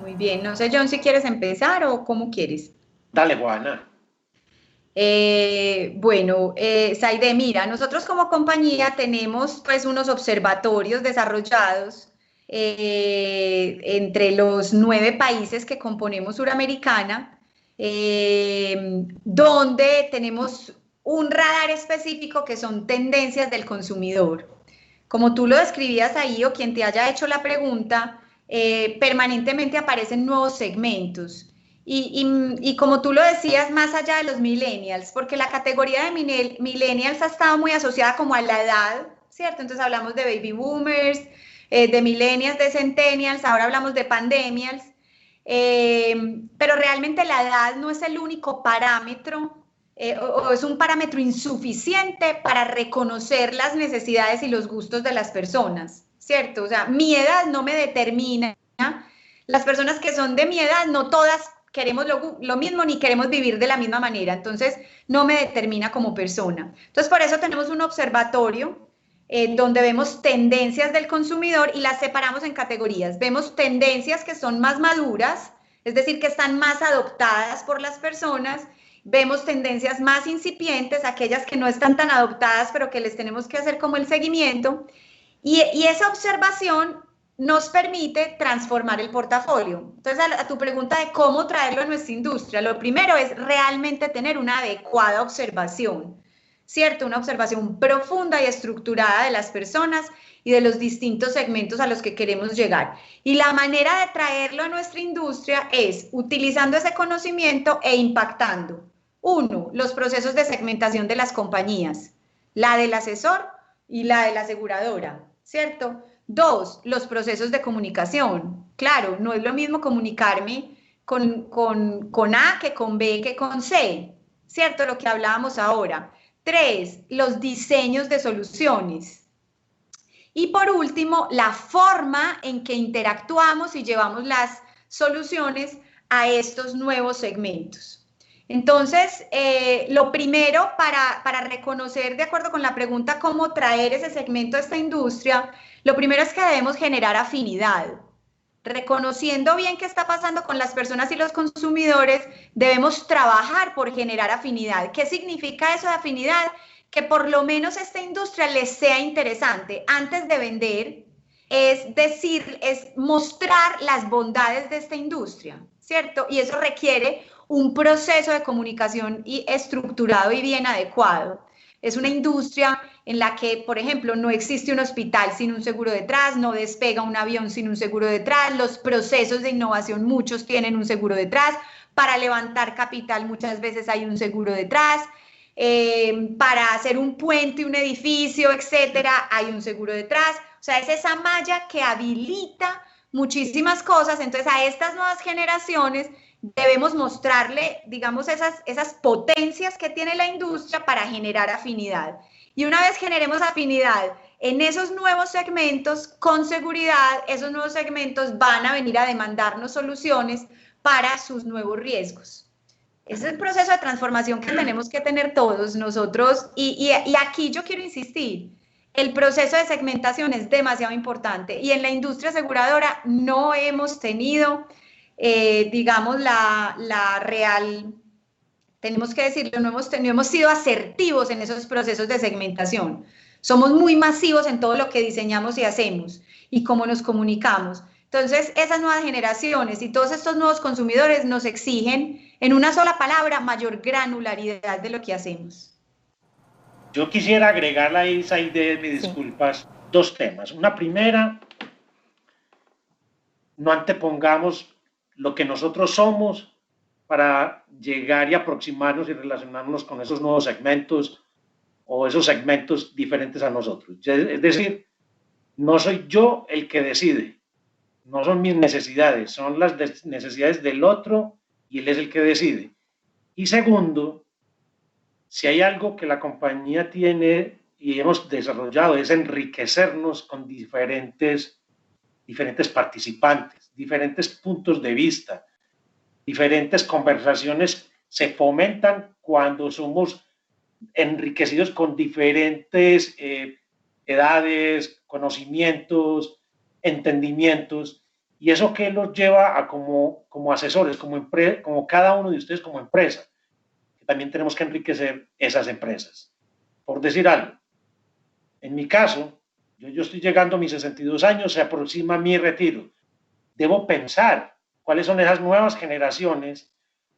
Muy bien, no sé, John, si quieres empezar o cómo quieres. Dale, Juana. Bueno, Saide, mira, nosotros como compañía tenemos pues unos observatorios desarrollados entre los 9 países que componemos Suramericana, donde tenemos un radar específico que son tendencias del consumidor. Como tú lo describías ahí o quien te haya hecho la pregunta, permanentemente aparecen nuevos segmentos. Y como tú lo decías, más allá de los millennials, porque la categoría de millennials ha estado muy asociada como a la edad, ¿cierto? Entonces hablamos de baby boomers, de millennials, de centennials, ahora hablamos de pandemials, pero realmente la edad no es el único parámetro o es un parámetro insuficiente para reconocer las necesidades y los gustos de las personas, ¿cierto? O sea, mi edad no me determina. Las personas que son de mi edad, no todas queremos lo mismo ni queremos vivir de la misma manera, entonces no me determina como persona. Entonces, por eso tenemos un observatorio donde vemos tendencias del consumidor y las separamos en categorías. Vemos tendencias que son más maduras, es decir, que están más adoptadas por las personas. Vemos tendencias más incipientes, aquellas que no están tan adoptadas, pero que les tenemos que hacer como el seguimiento. Y esa observación nos permite transformar el portafolio. Entonces, a tu pregunta de cómo traerlo a nuestra industria, lo primero es realmente tener una adecuada observación, ¿cierto? Una observación profunda y estructurada de las personas y de los distintos segmentos a los que queremos llegar. Y la manera de traerlo a nuestra industria es utilizando ese conocimiento e impactando. 1, los procesos de segmentación de las compañías, la del asesor y la de la aseguradora, ¿cierto? 2, los procesos de comunicación. Claro, no es lo mismo comunicarme con A que con B que con C, ¿cierto? Lo que hablábamos ahora. 3, los diseños de soluciones. Y por último, la forma en que interactuamos y llevamos las soluciones a estos nuevos segmentos. Entonces, lo primero para reconocer, de acuerdo con la pregunta, cómo traer ese segmento a esta industria, lo primero es que debemos generar afinidad. Reconociendo bien qué está pasando con las personas y los consumidores, debemos trabajar por generar afinidad. ¿Qué significa eso de afinidad? Que por lo menos esta industria les sea interesante. Antes de vender, es decir, es mostrar las bondades de esta industria, ¿cierto? Y eso requiere un proceso de comunicación estructurado y bien adecuado. Es una industria en la que, por ejemplo, no existe un hospital sin un seguro detrás, no despega un avión sin un seguro detrás, los procesos de innovación muchos tienen un seguro detrás, para levantar capital muchas veces hay un seguro detrás, para hacer un puente, un edificio, etcétera, hay un seguro detrás. O sea, es esa malla que habilita muchísimas cosas. Entonces, a estas nuevas generaciones debemos mostrarle, digamos, esas potencias que tiene la industria para generar afinidad. Y una vez generemos afinidad en esos nuevos segmentos, con seguridad, esos nuevos segmentos van a venir a demandarnos soluciones para sus nuevos riesgos. Ese es el proceso de transformación que tenemos que tener todos nosotros. Y aquí yo quiero insistir, el proceso de segmentación es demasiado importante y en la industria aseguradora no hemos tenido, digamos, la real, tenemos que decirlo, no hemos sido asertivos en esos procesos de segmentación. Somos muy masivos en todo lo que diseñamos y hacemos y cómo nos comunicamos. Entonces, esas nuevas generaciones y todos estos nuevos consumidores nos exigen, en una sola palabra, mayor granularidad de lo que hacemos. Yo quisiera agregar a esa idea, mis disculpas, dos temas. Una primera, no antepongamos lo que nosotros somos para llegar y aproximarnos y relacionarnos con esos nuevos segmentos o esos segmentos diferentes a nosotros. Es decir, no soy yo el que decide, no son mis necesidades, son las necesidades del otro y él es el que decide. Y segundo, si hay algo que la compañía tiene y hemos desarrollado es enriquecernos con diferentes participantes, diferentes puntos de vista, diferentes conversaciones se fomentan cuando somos enriquecidos con diferentes edades, conocimientos, entendimientos, y eso que nos lleva a como asesores, como cada uno de ustedes como empresa, que también tenemos que enriquecer esas empresas. Por decir algo, en mi caso, yo estoy llegando a mis 62 años, se aproxima mi retiro. Debo pensar cuáles son esas nuevas generaciones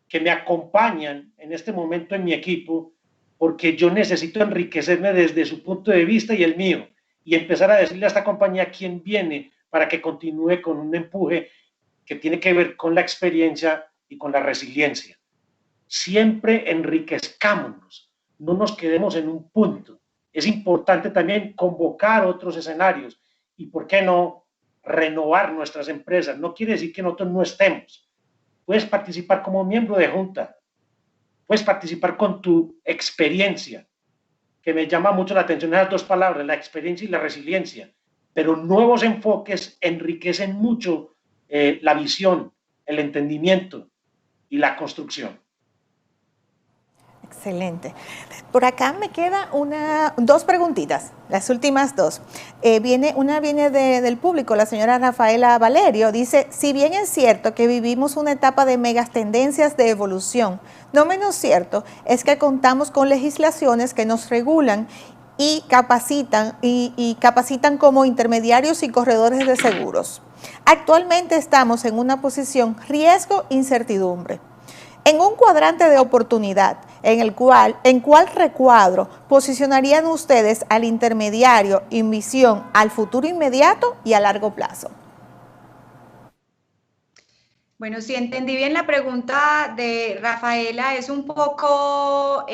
que me acompañan en este momento en mi equipo, porque yo necesito enriquecerme desde su punto de vista y el mío, y empezar a decirle a esta compañía quién viene para que continúe con un empuje que tiene que ver con la experiencia y con la resiliencia. Siempre enriquezcámonos, no nos quedemos en un punto. Es importante también convocar otros escenarios y, ¿por qué no?, renovar nuestras empresas. No quiere decir que nosotros no estemos. Puedes participar como miembro de junta, puedes participar con tu experiencia, que me llama mucho la atención esas dos palabras, la experiencia y la resiliencia, pero nuevos enfoques enriquecen mucho la visión, el entendimiento y la construcción. Excelente. Por acá me queda dos preguntitas, las últimas dos. Una viene del público, la señora Rafaela Valerio, dice, si bien es cierto que vivimos una etapa de megas tendencias de evolución, no menos cierto es que contamos con legislaciones que nos regulan y capacitan como intermediarios y corredores de seguros. Actualmente estamos en una posición riesgo-incertidumbre. En un cuadrante de oportunidad, ¿en cuál recuadro posicionarían ustedes al intermediario en visión al futuro inmediato y a largo plazo? Bueno, si entendí bien la pregunta de Rafaela, es un poco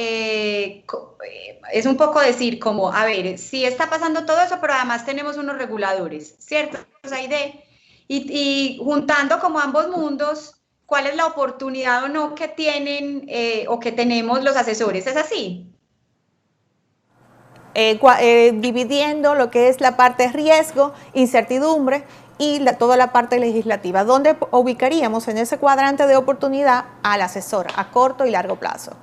decir como, a ver, sí está pasando todo eso, pero además tenemos unos reguladores, ¿cierto? Y juntando como ambos mundos, ¿cuál es la oportunidad o no que tienen o que tenemos los asesores? ¿Es así? Dividiendo lo que es la parte riesgo, incertidumbre y toda la parte legislativa. ¿Dónde ubicaríamos en ese cuadrante de oportunidad al asesor a corto y largo plazo?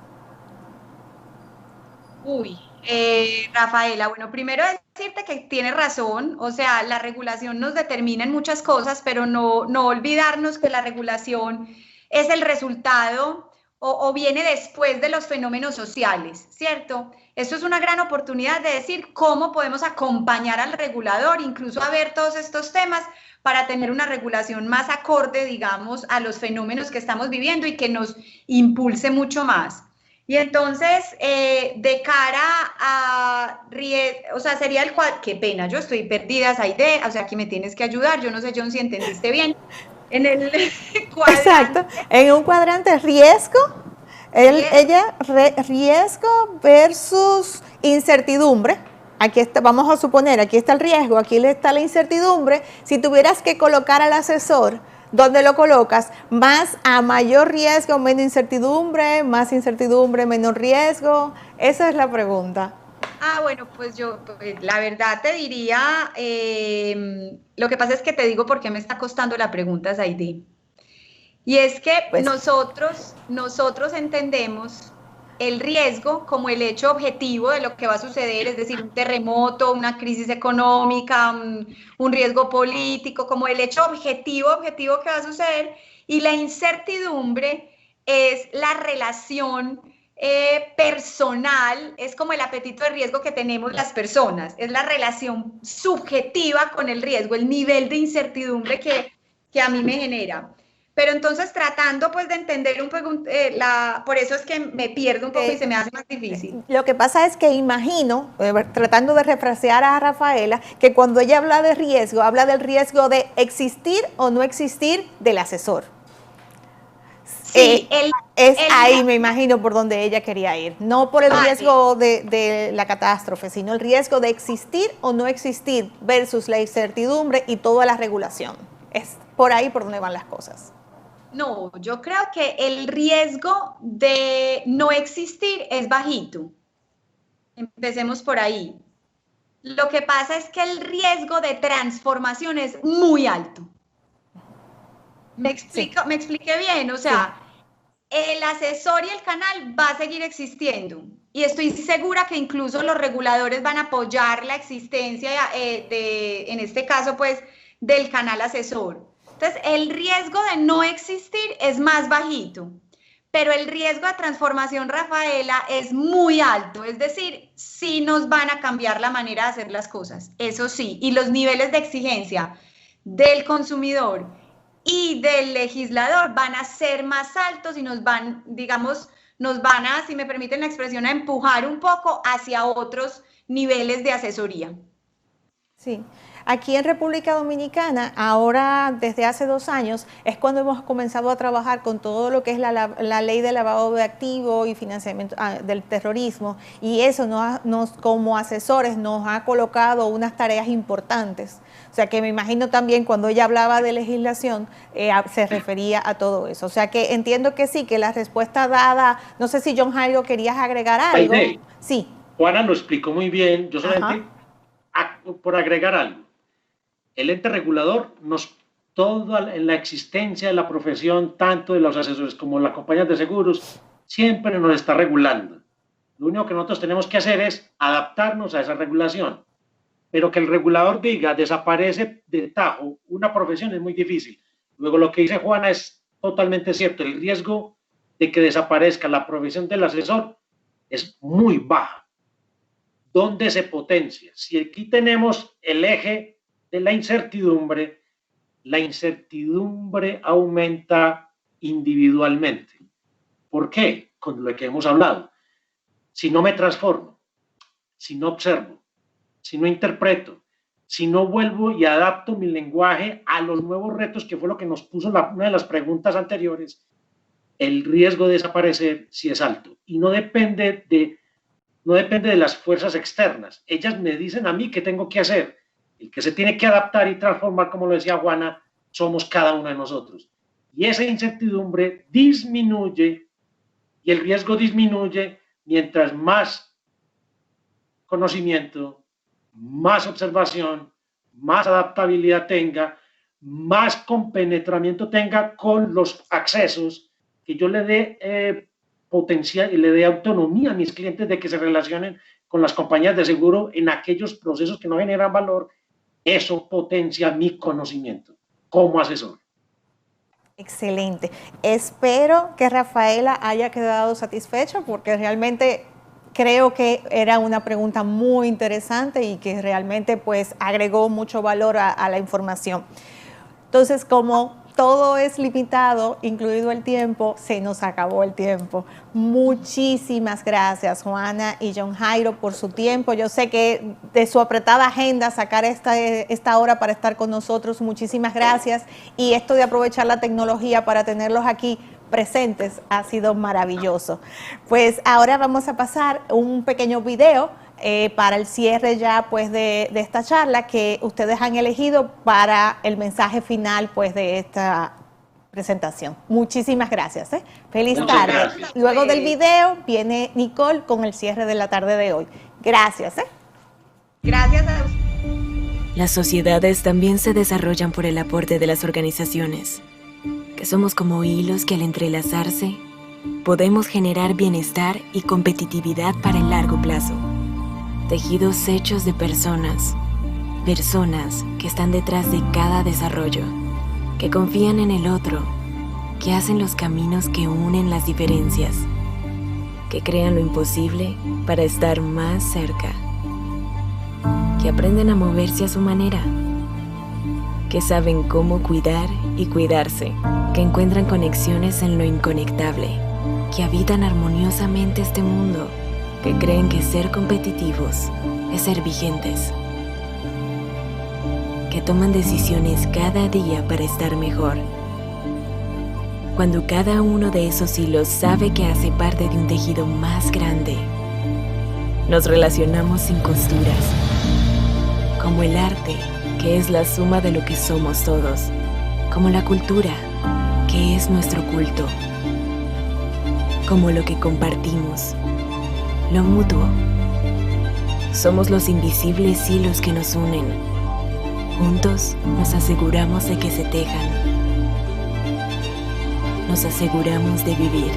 Rafaela, bueno, primero decirte que tienes razón, o sea, la regulación nos determina en muchas cosas, pero no olvidarnos que la regulación es el resultado o viene después de los fenómenos sociales, ¿cierto? Esto es una gran oportunidad de decir cómo podemos acompañar al regulador, incluso a ver todos estos temas para tener una regulación más acorde, digamos, a los fenómenos que estamos viviendo y que nos impulse mucho más. Y entonces, de cara a o sea, sería el cuadro, qué pena, yo estoy perdida esa idea, o sea, aquí me tienes que ayudar, yo no sé, John, si entendiste bien. En el cuadrante. Exacto, en un cuadrante riesgo, riesgo versus incertidumbre. Aquí está, vamos a suponer, aquí está el riesgo, aquí está la incertidumbre. Si tuvieras que colocar al asesor, ¿dónde lo colocas? ¿Más a mayor riesgo, menos incertidumbre? ¿Más incertidumbre, menos riesgo? Esa es la pregunta. Bueno, pues yo, la verdad te diría, lo que pasa es que te digo por qué me está costando la pregunta, Zaidí. Y es que Pues, nosotros entendemos el riesgo como el hecho objetivo de lo que va a suceder, es decir, un terremoto, una crisis económica, un riesgo político, como el hecho objetivo que va a suceder, y la incertidumbre es la relación personal, es como el apetito de riesgo que tenemos las personas, es la relación subjetiva con el riesgo, el nivel de incertidumbre que a mí me genera. Pero entonces tratando pues de entender un poco, por eso es que me pierdo un poco y se me hace más difícil. lo que pasa es que imagino, tratando de refrasear a Rafaela, que cuando ella habla de riesgo, habla del riesgo de existir o no existir del asesor. Sí, Ahí me imagino por donde ella quería ir, no por el riesgo de la catástrofe, sino el riesgo de existir o no existir versus la incertidumbre y toda la regulación. Es por ahí por donde van las cosas. No, yo creo que el riesgo de no existir es bajito. Empecemos por ahí. Lo que pasa es que el riesgo de transformación es muy alto. ¿Me expliqué bien? O sea, el asesor y el canal va a seguir existiendo. Y estoy segura que incluso los reguladores van a apoyar la existencia en este caso, pues, del canal asesor. Entonces, el riesgo de no existir es más bajito, pero el riesgo de transformación, Rafaela, es muy alto. Es decir, sí nos van a cambiar la manera de hacer las cosas, eso sí, y los niveles de exigencia del consumidor y del legislador van a ser más altos y nos van, digamos, si me permiten la expresión, a empujar un poco hacia otros niveles de asesoría. Sí. Aquí en República Dominicana, ahora desde hace 2 años, es cuando hemos comenzado a trabajar con todo lo que es la ley de lavado de activos y financiamiento del terrorismo, y eso como asesores nos ha colocado unas tareas importantes. O sea que me imagino también cuando ella hablaba de legislación, se refería a todo eso. O sea que entiendo que sí, que la respuesta dada, no sé si John Jairo querías agregar algo. Aide, sí. Juana lo explicó muy bien, yo solamente por agregar algo. El ente regulador toda en la existencia de la profesión, tanto de los asesores como las compañías de seguros, siempre nos está regulando. Lo único que nosotros tenemos que hacer es adaptarnos a esa regulación. Pero que el regulador diga, desaparece de tajo una profesión es muy difícil. Luego lo que dice Juana es totalmente cierto. El riesgo de que desaparezca la profesión del asesor es muy baja. ¿Dónde se potencia? Si aquí tenemos el eje de la incertidumbre aumenta individualmente. ¿Por qué? Con lo que hemos hablado. Si no me transformo, si no observo, si no interpreto, si no vuelvo y adapto mi lenguaje a los nuevos retos, que fue lo que nos puso una de las preguntas anteriores, el riesgo de desaparecer sí es alto. Y no depende de las fuerzas externas. Ellas me dicen a mí qué tengo que hacer. El que se tiene que adaptar y transformar, como lo decía Juana, somos cada uno de nosotros. Y esa incertidumbre disminuye y el riesgo disminuye mientras más conocimiento, más observación, más adaptabilidad tenga, más compenetramiento tenga con los accesos, que yo le dé potencial y le dé autonomía a mis clientes de que se relacionen con las compañías de seguro en aquellos procesos que no generan valor. Eso potencia mi conocimiento como asesor. Excelente. Espero que Rafaela haya quedado satisfecha porque realmente creo que era una pregunta muy interesante y que realmente pues agregó mucho valor a la información. Entonces, como todo es limitado, incluido el tiempo, se nos acabó el tiempo. Muchísimas gracias, Juana y John Jairo, por su tiempo. Yo sé que de su apretada agenda sacar esta hora para estar con nosotros, muchísimas gracias. Y esto de aprovechar la tecnología para tenerlos aquí presentes ha sido maravilloso. Pues ahora vamos a pasar un pequeño video para el cierre ya pues de esta charla que ustedes han elegido para el mensaje final pues de esta presentación. Muchísimas gracias. Feliz tarde. Gracias. Luego del video viene Nicole con el cierre de la tarde de hoy. Gracias. Gracias a usted. Las sociedades también se desarrollan por el aporte de las organizaciones, que somos como hilos que al entrelazarse, podemos generar bienestar y competitividad para el largo plazo. Tejidos hechos de personas que están detrás de cada desarrollo, que confían en el otro, que hacen los caminos que unen las diferencias, que crean lo imposible para estar más cerca, que aprenden a moverse a su manera, que saben cómo cuidar y cuidarse, que encuentran conexiones en lo inconectable, que habitan armoniosamente este mundo, que creen que ser competitivos es ser vigentes, que toman decisiones cada día para estar mejor. Cuando cada uno de esos hilos sabe que hace parte de un tejido más grande, nos relacionamos sin costuras, como el arte, que es la suma de lo que somos todos, como la cultura, que es nuestro culto, como lo que compartimos, lo mutuo. Somos los invisibles hilos que nos unen. Juntos nos aseguramos de que se tejan. Nos aseguramos de vivir.